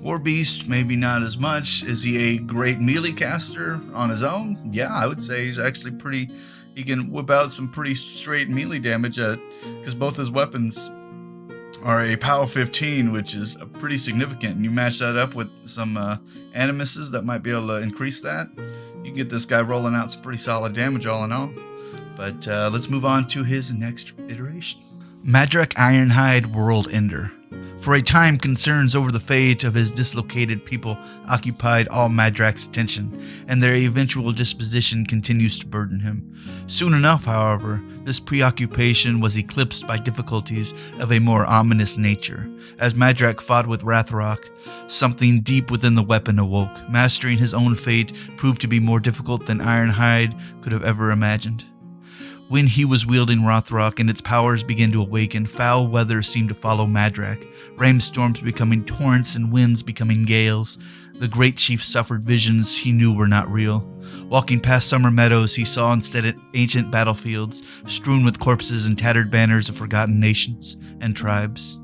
War Beast, maybe not as much. Is he a great melee caster on his own? Yeah, I would say he's actually pretty. He can whip out some pretty straight melee damage because both his weapons are a power 15, which is pretty significant. And you match that up with some animuses that might be able to increase that. You can get this guy rolling out some pretty solid damage all in all. But let's move on to his next iteration. Madrak Ironhide World Ender. For a time, concerns over the fate of his dislocated people occupied all Madrak's attention, and their eventual disposition continues to burden him. Soon enough, however, this preoccupation was eclipsed by difficulties of a more ominous nature. As Madrak fought with Rathrok, something deep within the weapon awoke. Mastering his own fate proved to be more difficult than Ironhide could have ever imagined. When he was wielding Rathrok and its powers began to awaken, foul weather seemed to follow Madrak, rainstorms becoming torrents and winds becoming gales. The great chief suffered visions he knew were not real. Walking past summer meadows, he saw instead ancient battlefields, strewn with corpses and tattered banners of forgotten nations and tribes.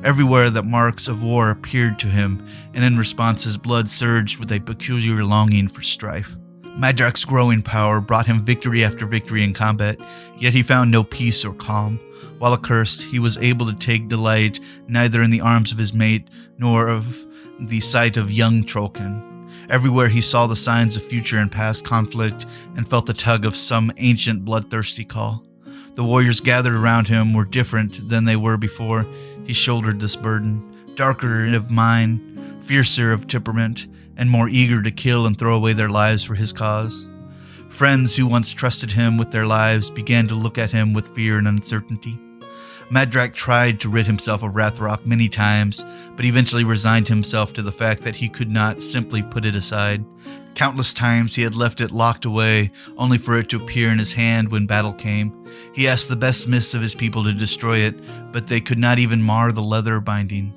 Everywhere that marks of war appeared to him, and in response his blood surged with a peculiar longing for strife. Madrak's growing power brought him victory after victory in combat, yet he found no peace or calm. While accursed, he was able to take delight neither in the arms of his mate, nor of the sight of young Trollkin. Everywhere he saw the signs of future and past conflict, and felt the tug of some ancient bloodthirsty call. The warriors gathered around him were different than they were before he shouldered this burden, darker of mind, fiercer of temperament, and more eager to kill and throw away their lives for his cause. Friends who once trusted him with their lives began to look at him with fear and uncertainty. Madrak tried to rid himself of Rathrok many times, but eventually resigned himself to the fact that he could not simply put it aside. Countless times he had left it locked away, only for it to appear in his hand when battle came. He asked the best smiths of his people to destroy it, but they could not even mar the leather binding.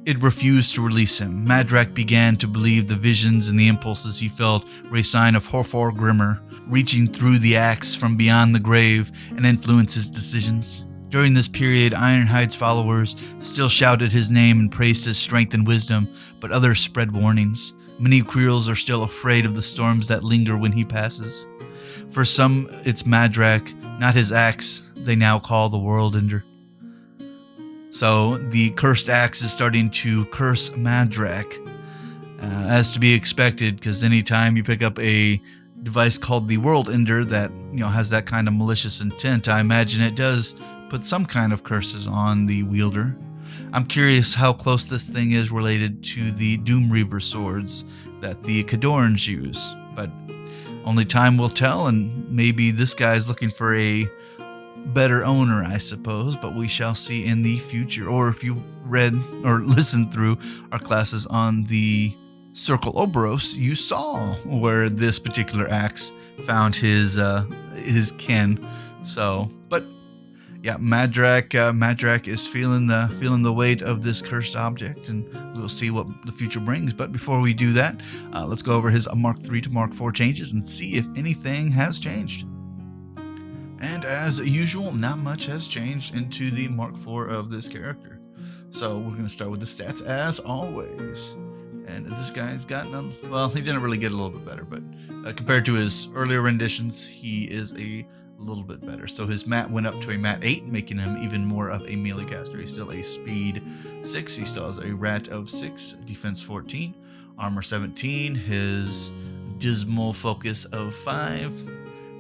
It refused to release him. Madrak began to believe the visions and the impulses he felt were a sign of Horfor Grimmer, reaching through the axe from beyond the grave and influence his decisions. During this period, Ironhide's followers still shouted his name and praised his strength and wisdom, but others spread warnings. Many Kriels are still afraid of the storms that linger when he passes. For some, it's Madrak, not his axe, they now call the World Ender. So the Cursed Axe is starting to curse Madrak, as to be expected, because anytime you pick up a device called the World Ender that has that kind of malicious intent, I imagine it does put some kind of curses on the wielder. I'm curious how close this thing is related to the Doom Reaver swords that the Khadorns use, but only time will tell, and maybe this guy's looking for a better owner, I suppose, but we shall see in the future. Or if you read or listened through our classes on the Circle Oberos, you saw where this particular axe found his kin. So, but yeah, Madrak is feeling the weight of this cursed object, and we'll see what the future brings. But before we do that, let's go over his Mark III to Mark IV changes and see if anything has changed. And as usual, not much has changed into the Mark IV of this character. So we're going to start with the stats as always. And this guy's gotten, well, he didn't really get a little bit better, but compared to his earlier renditions, he is a little bit better. So his mat went up to a mat 8, making him even more of a melee caster. He's still a speed 6. He still has a rat of 6, defense 14, armor 17, his dismal focus of 5,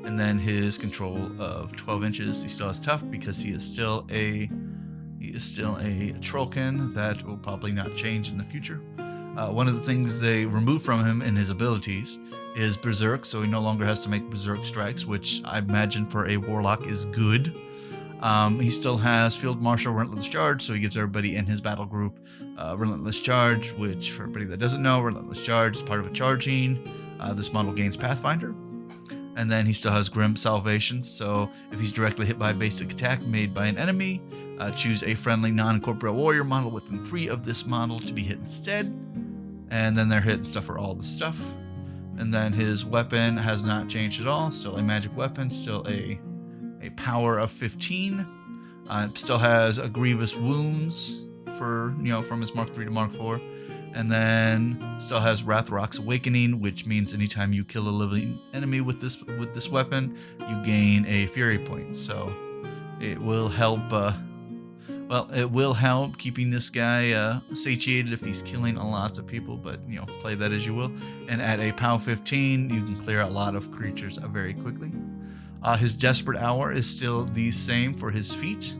and then his control of 12 inches. He still has tough because he is still a Trolkin. That will probably not change in the future. One of the things they removed from him in his abilities is Berserk, so he no longer has to make Berserk strikes, which I imagine for a Warlock is good. He still has Field Marshal Relentless Charge, so he gives everybody in his battle group Relentless Charge, which for everybody that doesn't know, Relentless Charge is part of a charging. This model gains Pathfinder. And then he still has Grim Salvation, so if he's directly hit by a basic attack made by an enemy, choose a friendly non-corporeal warrior model within 3 of this model to be hit instead. And then they're hit and stuff for all the stuff. And then his weapon has not changed at all. Still a magic weapon, still a power of 15. Still has a grievous wounds for from his Mark III to Mark IV. And then still has Rathrok's Awakening, which means anytime you kill a living enemy with this weapon, you gain a Fury point. So it will help. It will help keeping this guy satiated if he's killing lots of people. But play that as you will. And at a POW 15, you can clear a lot of creatures very quickly. His Desperate Hour is still the same for his feat.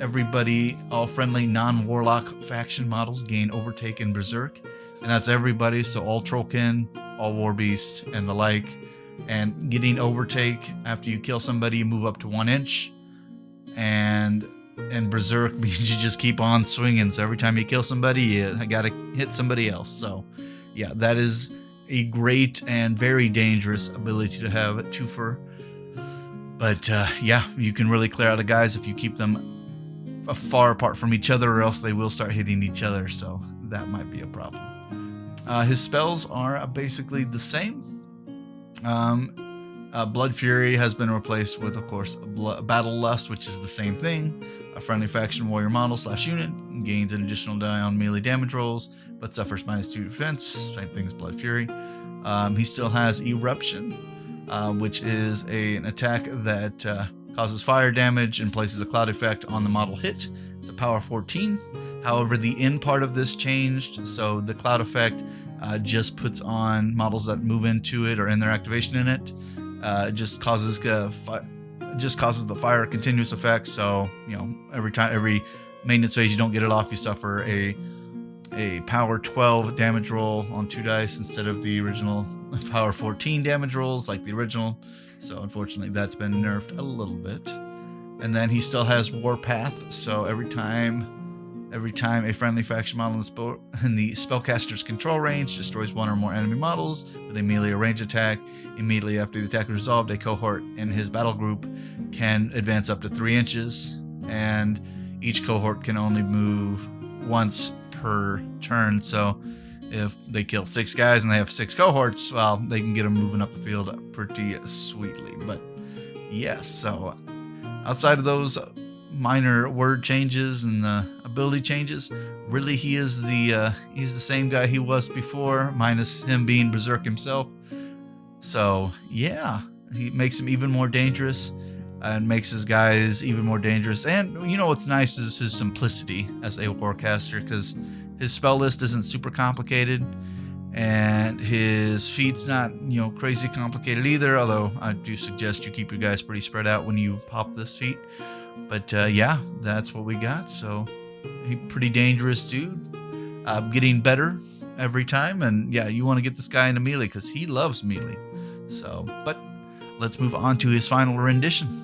Everybody, all friendly non-Warlock faction models gain Overtake and Berserk, and that's everybody, so all Trollkin, all Warbeast, and the like. And getting Overtake after you kill somebody, you move up to 1 inch, and Berserk means you just keep on swinging, so every time you kill somebody, you gotta hit somebody else. So yeah, that is a great and very dangerous ability to have at 2-for. But yeah, you can really clear out the guys if you keep them far apart from each other, or else they will start hitting each other, so that might be a problem. His spells are basically the same. Blood Fury has been replaced with, of course, Battle Lust, which is the same thing. A friendly faction warrior model / unit gains an additional die on melee damage rolls, but suffers -2 defense. Same thing as Blood Fury. He still has Eruption, which is an attack that causes fire damage and places a cloud effect on the model hit. It's a power 14. However, the end part of this changed, so the cloud effect just puts on models that move into it or in their activation in it. It just causes the fire continuous effect. So every maintenance phase you don't get it off, you suffer a power 12 damage roll on 2 dice instead of the original power 14 damage rolls like the original. So unfortunately, that's been nerfed a little bit. And then he still has Warpath. So every time a friendly faction model in the spellcaster's control range destroys 1 or more enemy models with a melee or range attack, immediately after the attack is resolved, a cohort in his battle group can advance up to 3 inches, and each cohort can only move once per turn. So if they kill 6 guys and they have 6 cohorts, well, they can get them moving up the field pretty sweetly. But yes, so outside of those minor word changes and the ability changes, really he's the same guy he was before, minus him being Berserk himself. So yeah, he makes him even more dangerous. and makes his guys even more dangerous. And you know what's nice is his simplicity as a warcaster, because his spell list isn't super complicated, and his feat's not, you know, crazy complicated either, although I do suggest you keep your guys pretty spread out when you pop this feat. But yeah, that's what we got. So a pretty dangerous dude, getting better every time. And yeah, you want to get this guy into melee because he loves melee. So, but let's move on to his final rendition.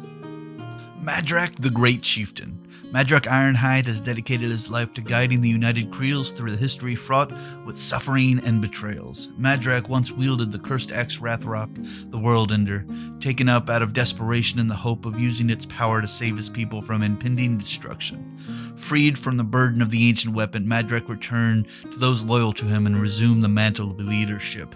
Madrak the Great Chieftain. Madrak Ironhide has dedicated his life to guiding the United Kriels through the history fraught with suffering and betrayals. Madrak once wielded the Cursed Axe Rathrok, the World Ender, taken up out of desperation in the hope of using its power to save his people from impending destruction. Freed from the burden of the ancient weapon, Madrak returned to those loyal to him and resumed the mantle of leadership,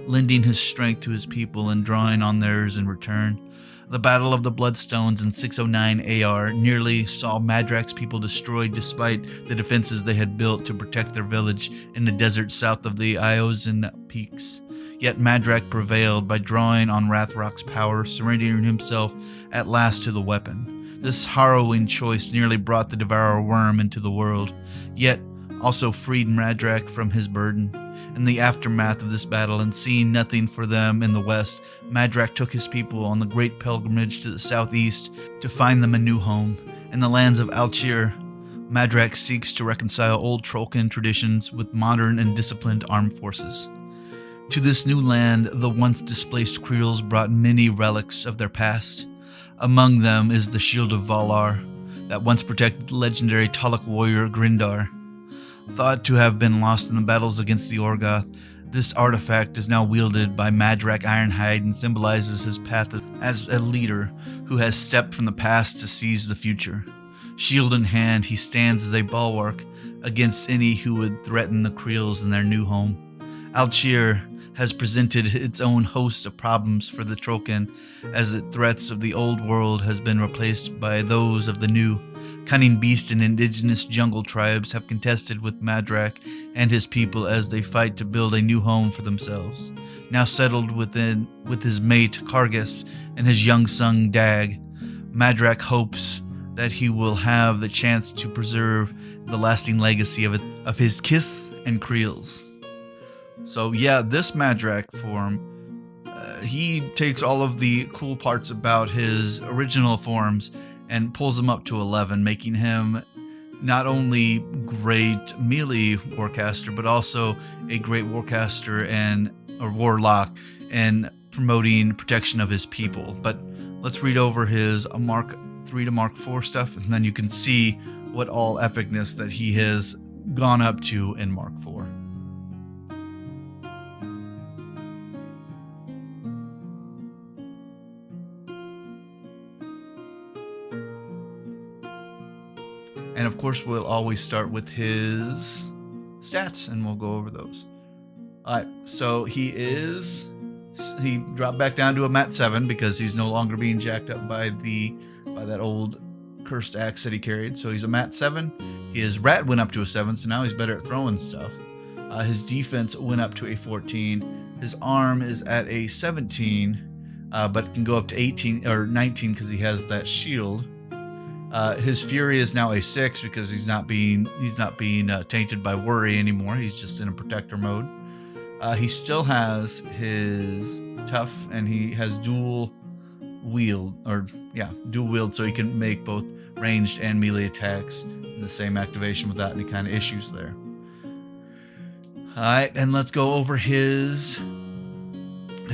lending his strength to his people and drawing on theirs in return. The Battle of the Bloodstones in 609 AR nearly saw Madrak's people destroyed despite the defenses they had built to protect their village in the desert south of the Iozan Peaks. Yet Madrak prevailed by drawing on Rathrok's power, surrendering himself at last to the weapon. This harrowing choice nearly brought the Devour Wurm into the world, yet also freed Madrak from his burden. In the aftermath of this battle, and seeing nothing for them in the west, Madrak took his people on the great pilgrimage to the southeast to find them a new home. In the lands of Alchir, Madrak seeks to reconcile old Trolkin traditions with modern and disciplined armed forces. To this new land, the once displaced Kriels brought many relics of their past. Among them is the Shield of Valar, that once protected the legendary Taluk warrior Grindar. Thought to have been lost in the battles against the Orgoth, this artifact is now wielded by Madrak Ironhide and symbolizes his path as a leader who has stepped from the past to seize the future. Shield in hand, he stands as a bulwark against any who would threaten the Kriels in their new home. Alchir has presented its own host of problems for the Trolkin, as the threats of the old world has been replaced by those of the new. Cunning beast and indigenous jungle tribes have contested with Madrak and his people as they fight to build a new home for themselves. Now settled with his mate Kargas and his young son Dag, Madrak hopes that he will have the chance to preserve the lasting legacy of his kith and Kriels. So yeah, this Madrak form, he takes all of the cool parts about his original forms and pulls him up to 11, making him not only great melee warcaster, but also a great warcaster and a warlock, and promoting protection of his people. But let's read over his Mark 3 to Mark 4 stuff, and then you can see what all epicness that he has gone up to in Mark 4. And of course, we'll always start with his stats, and we'll go over those. All right, so he dropped back down to a Mat 7 because he's no longer being jacked up by that old cursed axe that he carried. So he's a Mat 7. His rat went up to a 7, so now he's better at throwing stuff. His defense went up to a 14. His arm is at a 17, but can go up to 18 or 19 because he has that shield. His fury is now a 6 because he's not being tainted by worry anymore. He's just in a protector mode. He still has his tough, and he has dual wield, so he can make both ranged and melee attacks in the same activation without any kind of issues there. All right, and let's go over his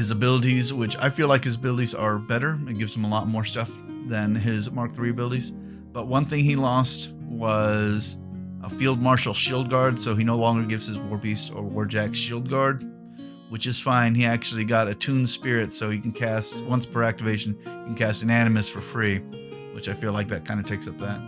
abilities, which I feel like his abilities are better. It gives him a lot more stuff than his Mark III abilities. But one thing he lost was a Field Marshal Shield Guard, so he no longer gives his War Beast or Warjack Shield Guard, which is fine. He actually got Attuned Spirit, so he can cast, once per activation, he can cast an Animus for free, which I feel like that kind of takes up that.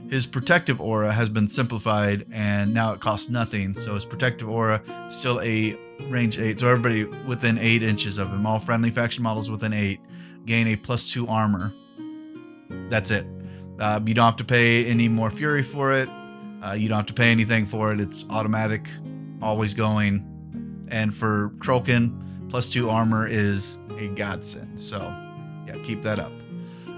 His Protective Aura has been simplified, and now it costs nothing, so his Protective Aura is still a range 8, so everybody within 8 inches of him, all friendly faction models within 8, gain a +2 armor. That's it. You don't have to pay any more fury for it. You don't have to pay anything for it. It's automatic, always going. And for Trolkin, +2 armor is a godsend. So, yeah, keep that up.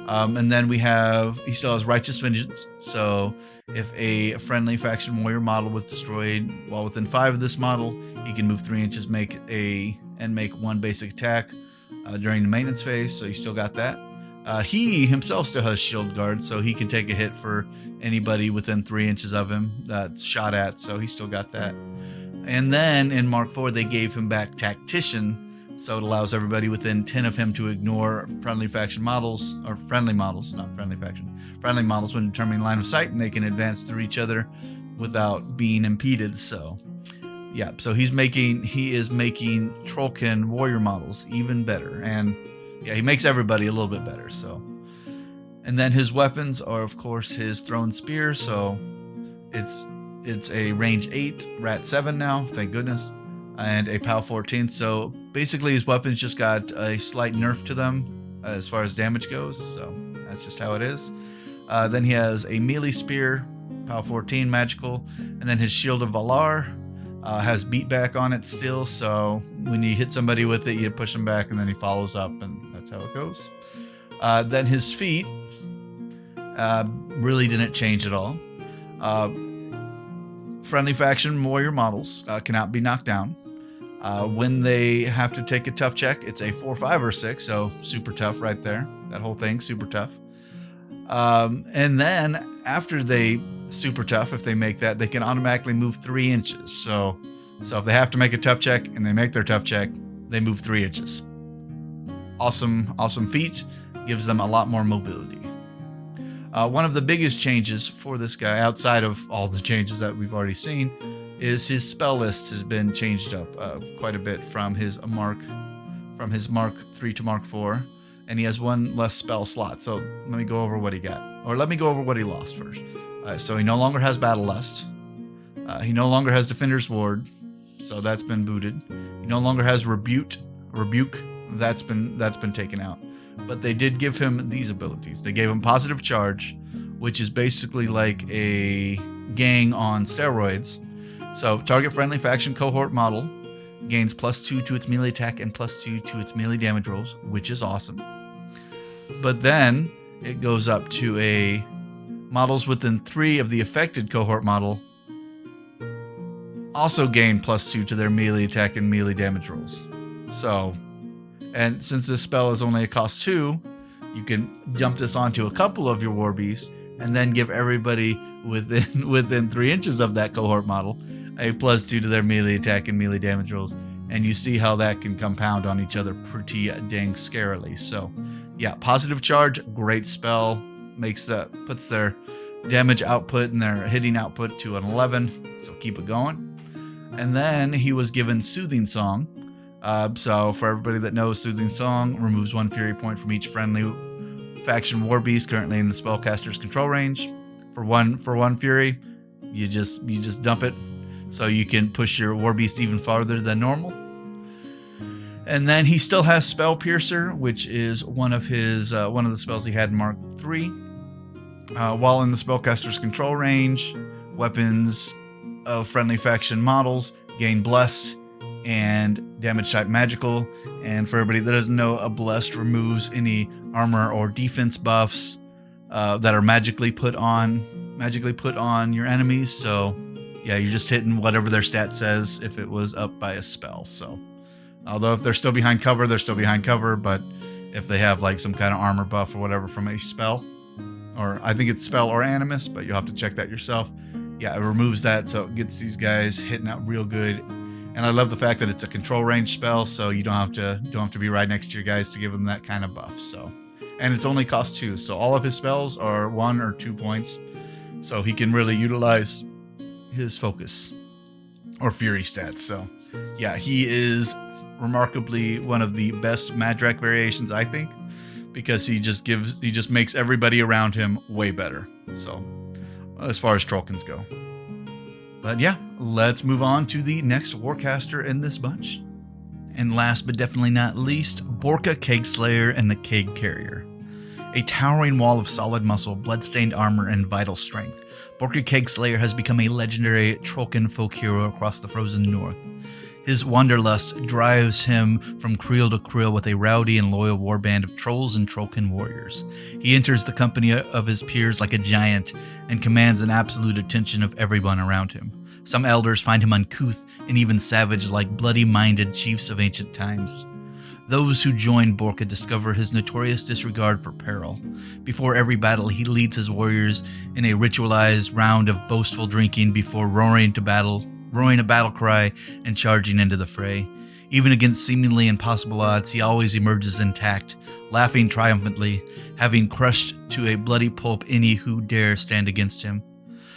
And then he still has Righteous Vengeance. So if a friendly faction warrior model was destroyed while within 5 of this model, he can move 3 inches, make 1 basic attack during the maintenance phase. So you still got that. He himself still has Shield Guard, so he can take a hit for anybody within 3 inches of him that's shot at. So he still got that. And then in Mark 4, they gave him back Tactician. So it allows everybody within 10 of him to ignore friendly faction models, or friendly models, not friendly faction, friendly models when determining line of sight, and they can advance through each other without being impeded. So, yeah, so he is making Trollkin warrior models even better, and yeah, he makes everybody a little bit better. So, and then his weapons are, of course, his thrown spear. So it's a range 8, rat 7 now, thank goodness. And a POW 14. So basically his weapons just got a slight nerf to them as far as damage goes. So that's just how it is. Then he has a melee spear, POW 14 magical. And then his Shield of Valar has beatback on it still. So when you hit somebody with it, you push him back and then he follows up, and that's how it goes. Then his feet really didn't change at all. Friendly faction warrior models cannot be knocked down. When they have to take a tough check, it's a 4, 5, or 6, so super tough right there. That whole thing, super tough. And then after they super tough, if they make that, they can automatically move 3 inches. So if they have to make a tough check and they make their tough check, they move 3 inches. Awesome feat. Gives them a lot more mobility. One of the biggest changes for this guy, outside of all the changes that we've already seen, is his spell list has been changed up quite a bit from his Mark 3 to Mark 4, and he has 1 less spell slot. So let me go over what he got, or let me go over what he lost first. So he no longer has Battle Lust. He no longer has Defender's Ward, so that's been booted. He no longer has Rebuke. That's been taken out. But they did give him these abilities. They gave him Positive Charge, which is basically like a gang on steroids. So target friendly faction cohort model gains +2 to its melee attack and +2 to its melee damage rolls, which is awesome. But then it goes up to a models within 3 of the affected cohort model also gain +2 to their melee attack and melee damage rolls. So, and since this spell is only a cost 2, you can jump this onto a couple of your war beasts and then give everybody within 3 inches of that cohort model a +2 to their melee attack and melee damage rolls. And you see how that can compound on each other pretty dang scarily. So yeah, Positive Charge, great spell, puts their damage output and their hitting output to an 11, so keep it going. And then he was given Soothing Song. So for everybody that knows, Soothing Song removes 1 fury point from each friendly faction war beast currently in the spellcaster's control range. For one fury, you just dump it, so you can push your war beast even farther than normal. And then he still has Spell Piercer, which is one of the spells he had in Mark 3. While in the spellcaster's control range, weapons of friendly faction models gain Blessed and damage type magical. And for everybody that doesn't know, a Blessed removes any armor or defense buffs that are magically put on your enemies. So yeah, you're just hitting whatever their stat says if it was up by a spell. So although if they're still behind cover, they're still behind cover, but if they have like some kind of armor buff or whatever from a spell, or I think it's spell or animus, but you'll have to check that yourself. Yeah, it removes that, so it gets these guys hitting out real good. And I love the fact that it's a control range spell, so you don't have to be right next to your guys to give them that kind of buff. So, and it's only cost 2, so all of his spells are 1 or 2 points, so he can really utilize his focus or fury stats. So yeah, he is remarkably one of the best Madrak variations, I think, because he just makes everybody around him way better. So as far as Trolkins go. But yeah, let's move on to the next Warcaster in this bunch. And last but definitely not least, Borka Kegslayer and the Keg Carrier. A towering wall of solid muscle, bloodstained armor, and vital strength, Borka Kegslayer has become a legendary Trollkin folk hero across the frozen north. His wanderlust drives him from Kriel to Kriel with a rowdy and loyal warband of trolls and Trolkin warriors. He enters the company of his peers like a giant and commands an absolute attention of everyone around him. Some elders find him uncouth and even savage, like bloody-minded chiefs of ancient times. Those who join Borka discover his notorious disregard for peril. Before every battle, he leads his warriors in a ritualized round of boastful drinking before roaring a battle cry and charging into the fray. Even against seemingly impossible odds, he always emerges intact, laughing triumphantly, having crushed to a bloody pulp any who dare stand against him.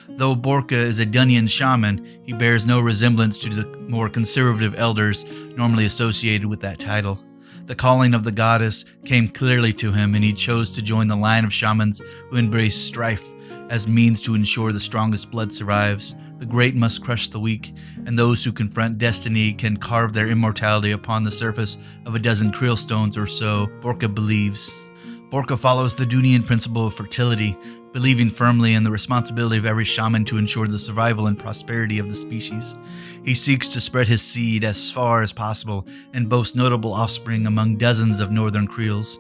Though Borka is a Dunyan shaman, he bears no resemblance to the more conservative elders normally associated with that title. The calling of the goddess came clearly to him, and he chose to join the line of shamans who embrace strife as means to ensure the strongest blood survives. The great must crush the weak, and those who confront destiny can carve their immortality upon the surface of a dozen Krielstones or so, Borka believes. Borka follows the Dunian principle of fertility, believing firmly in the responsibility of every shaman to ensure the survival and prosperity of the species. He seeks to spread his seed as far as possible and boasts notable offspring among dozens of northern Kriels.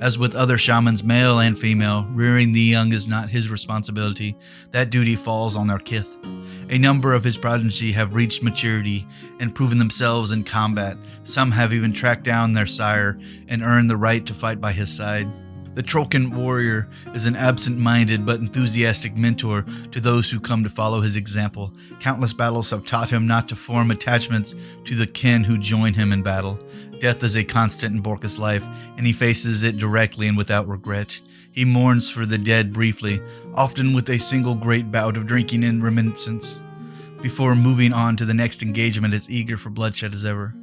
As with other shamans, male and female, rearing the young is not his responsibility. That duty falls on their kith. A number of his progeny have reached maturity and proven themselves in combat. Some have even tracked down their sire and earned the right to fight by his side. The Trolkin warrior is an absent-minded but enthusiastic mentor to those who come to follow his example. Countless battles have taught him not to form attachments to the kin who join him in battle. Death is a constant in Borka's life, and he faces it directly and without regret. He mourns for the dead briefly, often with a single great bout of drinking in reminiscence, before moving on to the next engagement as eager for bloodshed as ever.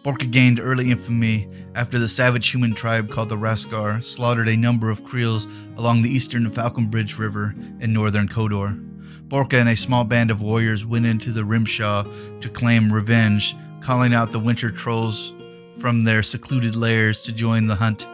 Borka gained early infamy after the savage human tribe called the Raskar slaughtered a number of Kriels along the eastern Falconbridge River in northern Kodor. Borka and a small band of warriors went into the Rimshaw to claim revenge, calling out the winter trolls from their secluded lairs to join the hunt.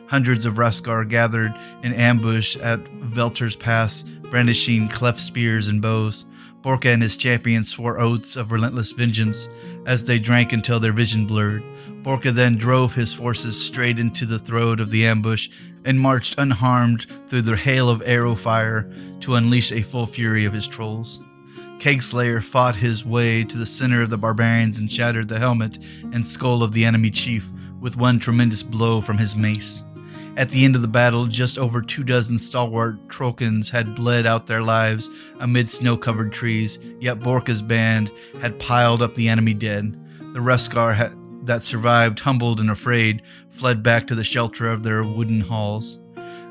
Hundreds of Raskar gathered in ambush at Velter's Pass, brandishing cleft spears and bows. Borka and his champions swore oaths of relentless vengeance as they drank until their vision blurred. Borka then drove his forces straight into the throat of the ambush and marched unharmed through the hail of arrow fire to unleash a full fury of his trolls. Kegslayer fought his way to the center of the barbarians and shattered the helmet and skull of the enemy chief with one tremendous blow from his mace. At the end of the battle, just over 24 stalwart Trolkins had bled out their lives amid snow-covered trees, yet Borka's band had piled up the enemy dead. The Raskar that survived, humbled and afraid, fled back to the shelter of their wooden halls.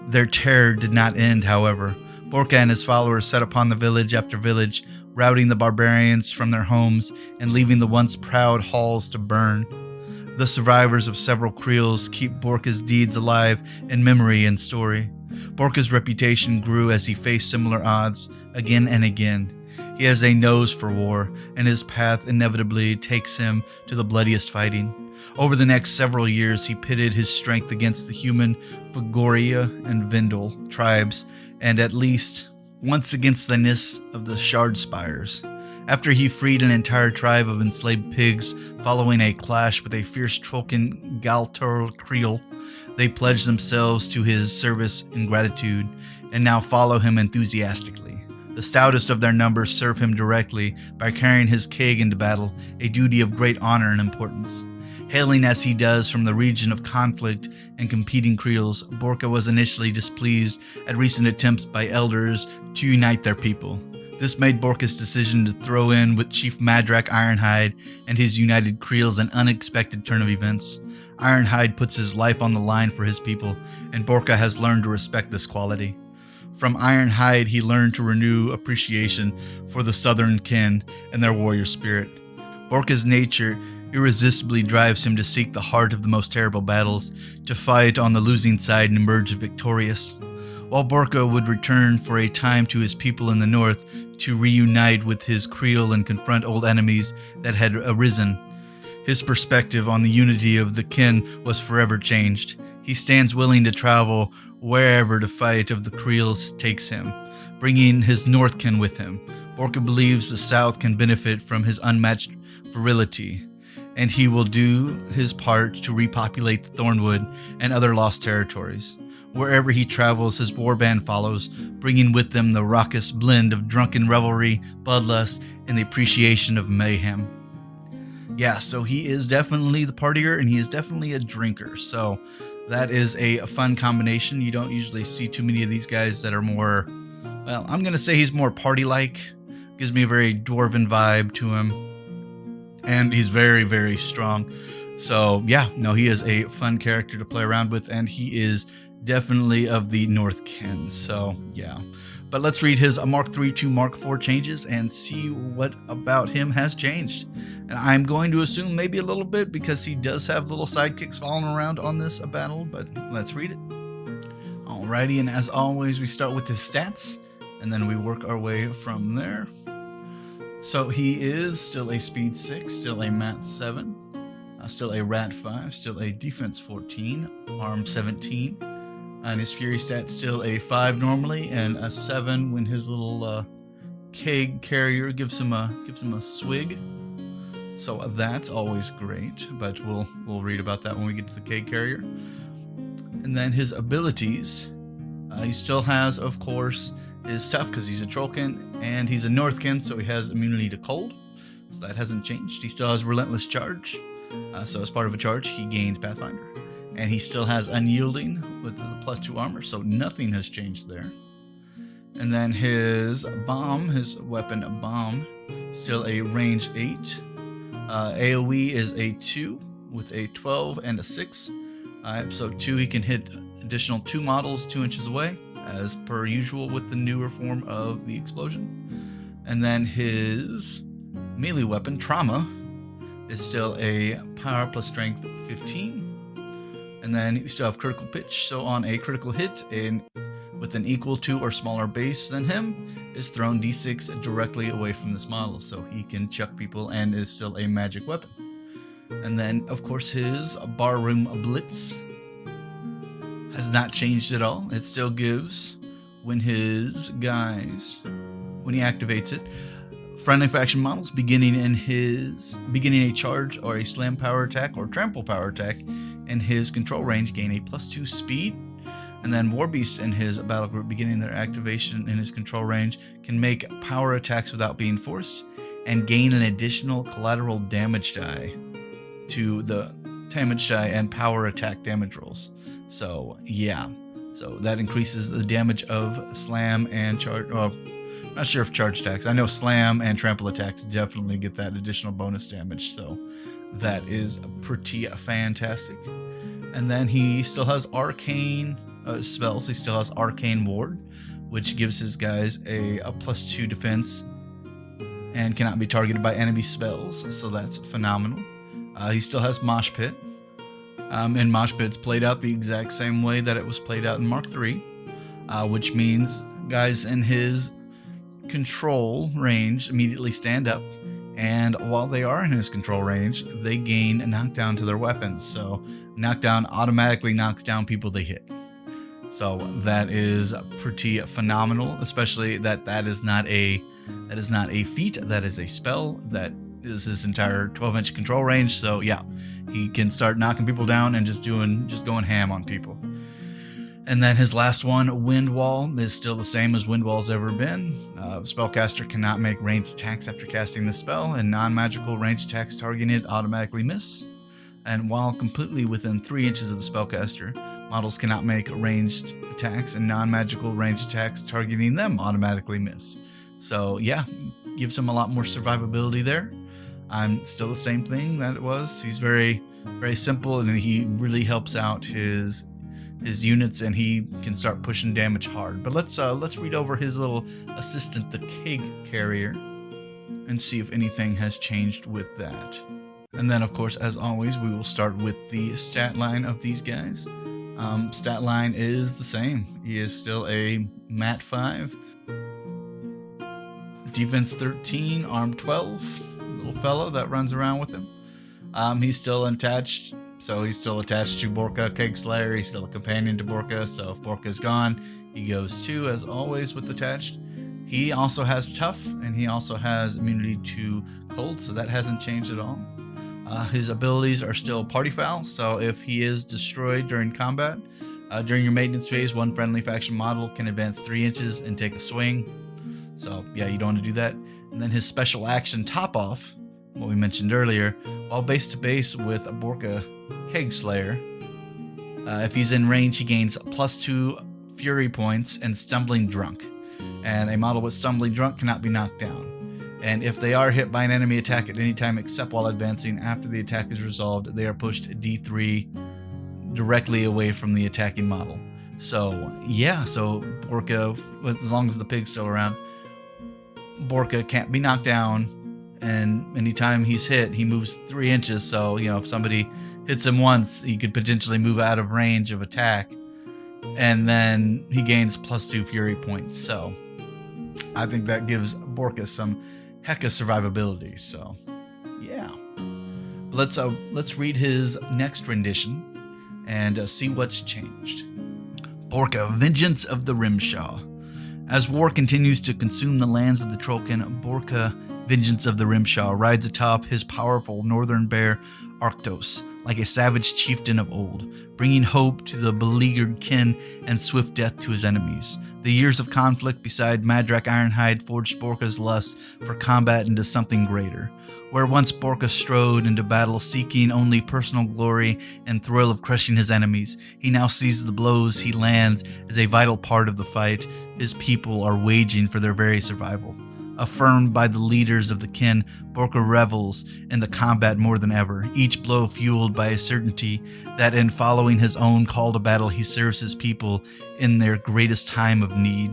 Their terror did not end, however. Borka and his followers set upon the village after village, routing the barbarians from their homes and leaving the once proud halls to burn. The survivors of several Kriels keep Borka's deeds alive in memory and story. Borka's reputation grew as he faced similar odds again and again. He has a nose for war, and his path inevitably takes him to the bloodiest fighting. Over the next several years, he pitted his strength against the human Vagoria and Vindel tribes, and at least once against the Nis of the Shard Spires. After he freed an entire tribe of enslaved pigs following a clash with a fierce Trolkin Galtor Kriel, they pledged themselves to his service in gratitude and now follow him enthusiastically. The stoutest of their numbers serve him directly by carrying his keg into battle, a duty of great honor and importance. Hailing as he does from the region of conflict and competing Kriels, Borka was initially displeased at recent attempts by elders to unite their people. This made Borka's decision to throw in with Chief Madrak Ironhide and his United Kriels an unexpected turn of events. Ironhide puts his life on the line for his people, and Borka has learned to respect this quality. From Ironhide, he learned to renew appreciation for the southern kin and their warrior spirit. Borka's nature irresistibly drives him to seek the heart of the most terrible battles, to fight on the losing side and emerge victorious. While Borka would return for a time to his people in the north to reunite with his Kriel and confront old enemies that had arisen, his perspective on the unity of the kin was forever changed. He stands willing to travel wherever the fight of the Kriels takes him, bringing his north kin with him. Borka believes the south can benefit from his unmatched virility, and he will do his part to repopulate the Thornwood and other lost territories. Wherever he travels, his warband follows, bringing with them the raucous blend of drunken revelry, bloodlust, and the appreciation of mayhem. Yeah, so he is definitely the partier, and he is definitely a drinker. So that is a fun combination. You don't usually see too many of these guys that are more, well, I'm going to say he's more party-like. Gives me a very dwarven vibe to him. And he's very, very strong. So yeah, no, he is a fun character to play around with, and he is definitely of the North Kin. So yeah. But let's read his Mark III to Mark IV changes and see what about him has changed. And I'm going to assume maybe a little bit because he does have little sidekicks falling around on this battle, but let's read it. Alrighty, and as always, we start with his stats, and then we work our way from there. So he is still a speed 6, still a mat 7, still a rat 5, still a defense 14, arm 17, and his fury stat still a 5 normally and a 7 when his little keg carrier gives him a swig. So that's always great, but we'll read about that when we get to the keg carrier. And then his abilities, he still has, of course, is tough because he's a Trollkin, and he's a Northkin, so he has immunity to cold. So that hasn't changed. He still has relentless charge. So as part of a charge, he gains Pathfinder. And he still has unyielding with the +2 armor, so nothing has changed there. And then his bomb, his weapon bomb, still a range 8. AoE is a 2 with a 12 and a 6. So 2, he can hit additional 2 models 2 inches away, as per usual with the newer form of the explosion. And then his melee weapon, Trauma, is still a power plus strength 15. And then you still have critical pitch, so on a critical hit and with an equal to or smaller base than him, is thrown d6 directly away from this model, so he can chuck people and is still a magic weapon. And then, of course, his Barroom Blitz has not changed at all. It still gives, when his guys, when he activates it, friendly faction models beginning a charge or a slam power attack or trample power attack in his control range gain a +2 speed. And then War Beasts in his battle group beginning their activation in his control range can make power attacks without being forced and gain an additional collateral damage die to the damage die and power attack damage rolls. So yeah, so that increases the damage of slam and charge. Well, I'm not sure if charge attacks. I know slam and trample attacks definitely get that additional bonus damage. So that is pretty fantastic. And then he still has arcane spells. He still has arcane ward, which gives his guys a +2 defense and cannot be targeted by enemy spells. So that's phenomenal. He still has Mosh Pit. And Mosh Pit's played out the exact same way that it was played out in Mark III, which means guys in his control range immediately stand up, and while they are in his control range, they gain a knockdown to their weapons. So knockdown automatically knocks down people they hit. So that is pretty phenomenal, especially that is not a feat, that is a spell that is his entire 12-inch control range. So yeah, he can start knocking people down and just going ham on people. And then his last one, Wind Wall, is still the same as Wind Wall's ever been. Spellcaster cannot make ranged attacks after casting the spell, and non-magical ranged attacks targeting it automatically miss. And while completely within 3 inches of the spellcaster, models cannot make ranged attacks, and non-magical ranged attacks targeting them automatically miss. So yeah, gives him a lot more survivability there. Still the same thing that it was. He's very, very simple, and he really helps out his units, and he can start pushing damage hard. But let's read over his little assistant, the Keg Carrier, and see if anything has changed with that. And then, of course, as always, we will start with the stat line of these guys. Stat line is the same. He is still a mat 5, defense 13, arm 12, little fellow that runs around with him. He's still attached. So he's still attached to Borka Kegslayer. He's still a companion to Borka. So if Borka's gone, he goes 2, as always, with attached. He also has tough, and he also has immunity to cold, so that hasn't changed at all. His abilities are still party foul, so if he is destroyed during combat, during your maintenance phase, one friendly faction model can advance 3 inches and take a swing. So yeah, you don't want to do that. And then his special action top off, what we mentioned earlier, while base to base with Borka Kegslayer, if he's in range, he gains +2 fury points and stumbling drunk. And a model with stumbling drunk cannot be knocked down. And if they are hit by an enemy attack at any time except while advancing, after the attack is resolved, they are pushed D3 directly away from the attacking model. So yeah, so Borka, as long as the pig's still around, Borka can't be knocked down, and anytime he's hit, he moves 3 inches. So, you know, if somebody hits him once, he could potentially move out of range of attack, and then he gains +2 fury points. So I think that gives Borka some hecka survivability. So yeah, let's read his next rendition and see what's changed. Borka, Vengeance of the Rimshaw. As war continues to consume the lands of the Trolkin, Borka, Vengeance of the Rimshaw, rides atop his powerful northern bear Arctos, like a savage chieftain of old, bringing hope to the beleaguered kin and swift death to his enemies. The years of conflict beside Madrak Ironhide forged Borka's lust for combat into something greater. Where once Borka strode into battle seeking only personal glory and thrill of crushing his enemies, he now sees the blows he lands as a vital part of the fight his people are waging for their very survival. Affirmed by the leaders of the kin, Borka revels in the combat more than ever, each blow fueled by a certainty that in following his own call to battle, he serves his people in their greatest time of need.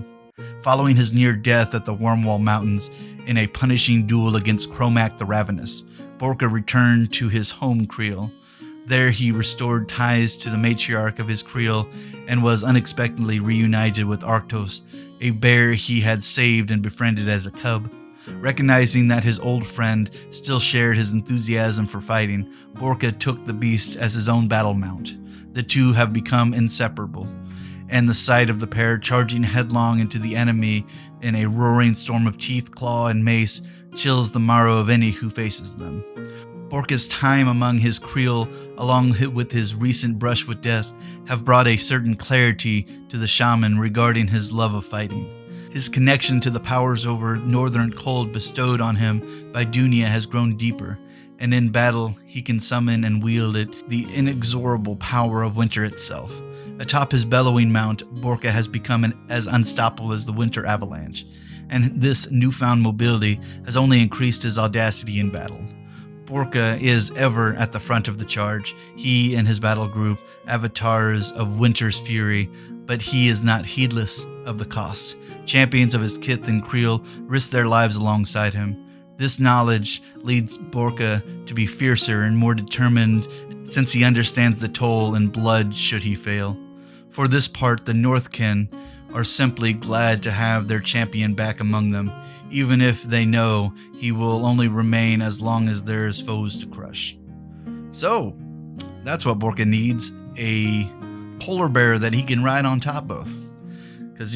Following his near death at the Wormwall Mountains in a punishing duel against Cromak the Ravenous, Borka returned to his home Kriel. There he restored ties to the matriarch of his Kriel and was unexpectedly reunited with Arctos, a bear he had saved and befriended as a cub. Recognizing that his old friend still shared his enthusiasm for fighting, Borka took the beast as his own battle mount. The two have become inseparable, and the sight of the pair charging headlong into the enemy in a roaring storm of teeth, claw, and mace chills the marrow of any who faces them. Borka's time among his Kriel, along with his recent brush with death, have brought a certain clarity to the shaman regarding his love of fighting. His connection to the powers over northern cold bestowed on him by Dunia has grown deeper, and in battle he can summon and wield it, the inexorable power of winter itself. Atop his bellowing mount, Borka has become as unstoppable as the winter avalanche, and this newfound mobility has only increased his audacity in battle. Borka is ever at the front of the charge, he and his battle group, avatars of winter's fury, but he is not heedless of the cost. Champions of his kith and Kriel risk their lives alongside him. This knowledge leads Borka to be fiercer and more determined, since he understands the toll in blood should he fail. For this part, the Northkin are simply glad to have their champion back among them, even if they know he will only remain as long as there is foes to crush. So, that's what Borka needs, a polar bear that he can ride on top of. Because,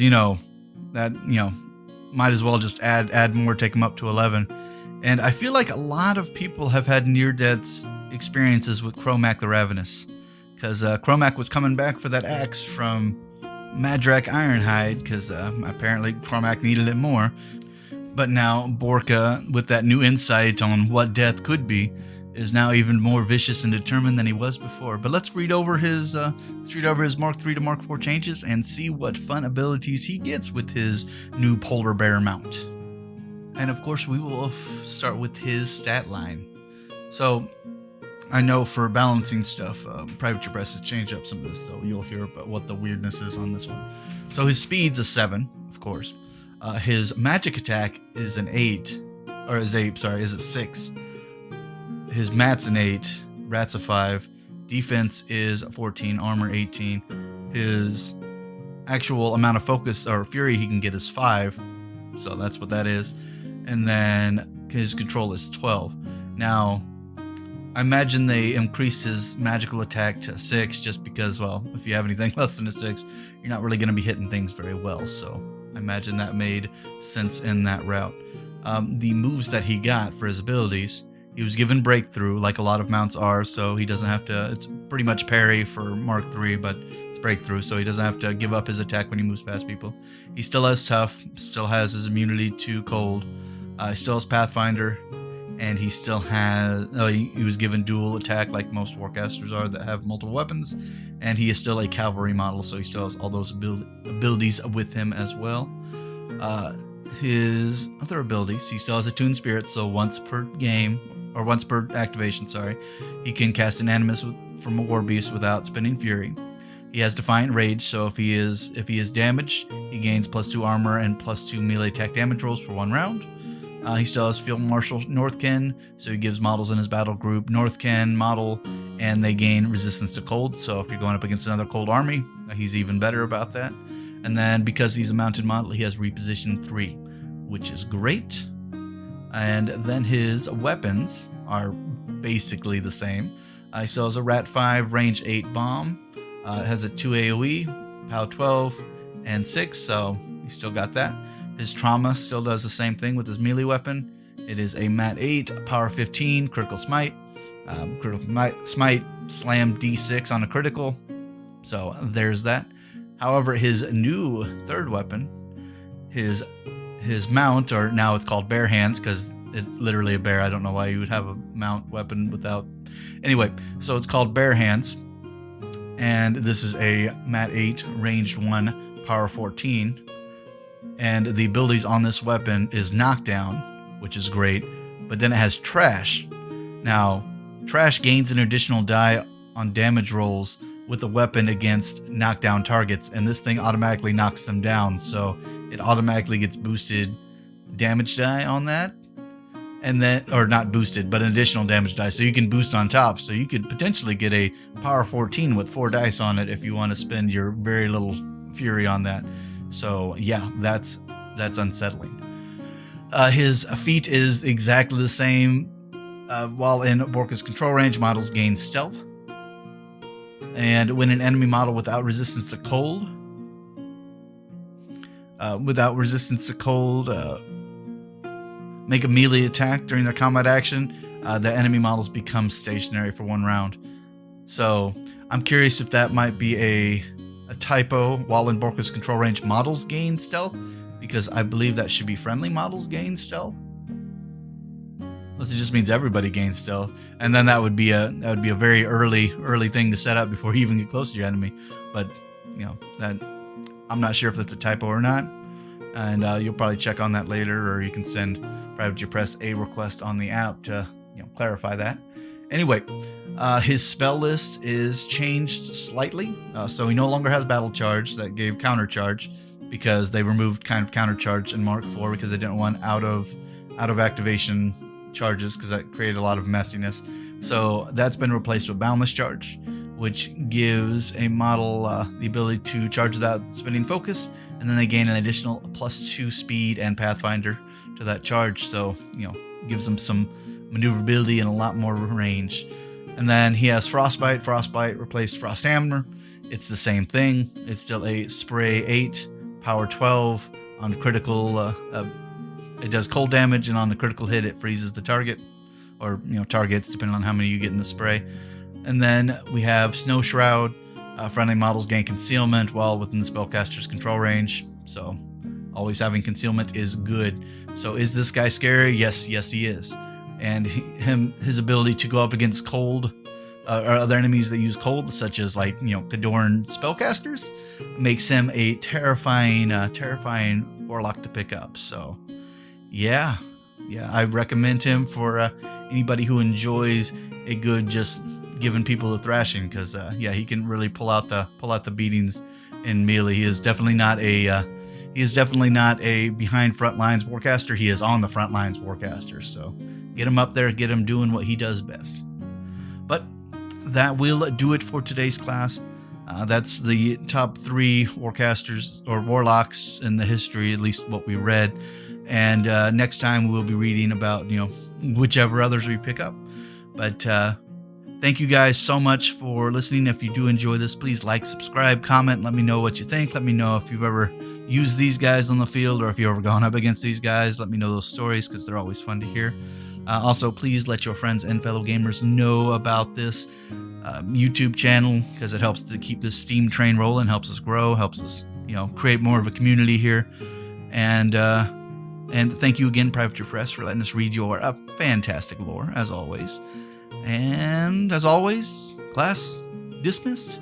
might as well just add more, take him up to 11. And I feel like a lot of people have had near-death experiences with Cromak the Ravenous. Because Cromak was coming back for that axe from Madrak Ironhide, because apparently Cromak needed it more. But now Borka, with that new insight on what death could be, is now even more vicious and determined than he was before. But let's read over his Mark 3 to Mark 4 changes and see what fun abilities he gets with his new polar bear mount. And of course, we will start with his stat line. So I know for balancing stuff, Private Your Breast has changed up some of this, so you'll hear about what the weirdness is on this one. So his speed's a 7, of course. His magic attack is an 8, or is a 6. His mat's an 8, rat's a 5. Defense is 14, armor 18. His actual amount of focus or fury he can get is 5, so that's what that is. And then his control is 12. Now, I imagine they increased his magical attack to 6 just because, well, if you have anything less than a 6, you're not really going to be hitting things very well. So I imagine that made sense in that route. The moves that he got for his abilities, He was given breakthrough, like a lot of mounts are, so he doesn't have to. It's pretty much parry for Mark III, but it's breakthrough, so he doesn't have to give up his attack when he moves past people. He still has tough, still has his immunity to cold, he still has Pathfinder, and he still has. He was given dual attack, like most warcasters are that have multiple weapons, and he is still a cavalry model, so he still has all those abilities with him as well. His other abilities, he still has Attuned Spirit, so once per game, or once per activation, sorry, he can cast an Animus from a War Beast without spending Fury. He has Defiant Rage, so if he is damaged, he gains +2 armor and +2 melee attack damage rolls for 1 round. He still has Field Marshal Northken, so he gives models in his battle group Northken model, and they gain resistance to cold, so if you're going up against another cold army, he's even better about that. And then because he's a mounted model, he has Reposition 3, which is great. And then his weapons are basically the same. He still has a Rat 5 range 8 bomb. It has a 2 AoE, POW 12, and 6, so he still got that. His trauma still does the same thing with his melee weapon. It is a Mat 8, Power 15, Critical Smite. Smite, Slam D6 on a critical. So there's that. However, his new third weapon, his mount, or now it's called Bare Hands because it's literally a bear. I don't know why you would have a mount weapon without. Anyway, so it's called Bare Hands, and this is a Mat 8, Ranged 1, Power 14, and the abilities on this weapon is Knockdown, which is great, but then it has Trash. Now, Trash gains an additional die on damage rolls with the weapon against knockdown targets, and this thing automatically knocks them down, so it automatically gets boosted damage die on that, and then, or not boosted, but an additional damage die, so you can boost on top, so you could potentially get a Power 14 with 4 dice on it if you want to spend your very little fury on that. So yeah, that's unsettling. His feat is exactly the same. While in Borka's control range, models gain stealth. And when an enemy model without resistance to cold, make a melee attack during their combat action, the enemy models become stationary for 1 round. So I'm curious if that might be a typo. While in Borka's control range, models gain stealth, because I believe that should be friendly models gain stealth. Unless it just means everybody gains stealth, and then that would be a very early thing to set up before you even get close to your enemy. But that I'm not sure if that's a typo or not, and you'll probably check on that later, or you can send Private Your Press a request on the app to clarify that. Anyway, his spell list is changed slightly, so he no longer has Battle Charge that gave Counter Charge, because they removed kind of Counter Charge in Mark IV because they didn't want out of activation charges, because that created a lot of messiness. So that's been replaced with Boundless Charge, which gives a model the ability to charge without spending focus, and then they gain an additional +2 speed and Pathfinder to that charge, so gives them some maneuverability and a lot more range. And then he has Frostbite. Frostbite replaced Frost Hammer. It's the same thing. It's still a Spray 8, Power 12 on critical. It does cold damage, and on the critical hit, it freezes the target, or targets, depending on how many you get in the spray. And then we have Snow Shroud. Friendly models gain concealment while within the spellcaster's control range. So always having concealment is good. So is this guy scary? Yes, he is. And his ability to go up against cold or other enemies that use cold, such as Khadorn spellcasters, makes him a terrifying warlock to pick up. So yeah, I recommend him for anybody who enjoys a good just giving people a thrashing, because he can really pull out the beatings in melee. He is definitely not a behind front lines warcaster. He is on the front lines warcaster. So get him up there, get him doing what he does best. But that will do it for today's class. That's the top 3 warcasters or warlocks in the history, at least what we read. And next time we'll be reading about whichever others we pick up. But thank you guys so much for listening. If you do enjoy this, please like, subscribe, comment, let me know what you think. Let me know if you've ever used these guys on the field, or if you've ever gone up against these guys. Let me know those stories, because they're always fun to hear. Also, please let your friends and fellow gamers know about this YouTube channel, because it helps to keep this Steam train rolling, helps us grow, helps us, create more of a community here. And thank you again, Privateer Press, for letting us read your fantastic lore, as always. And as always, class dismissed.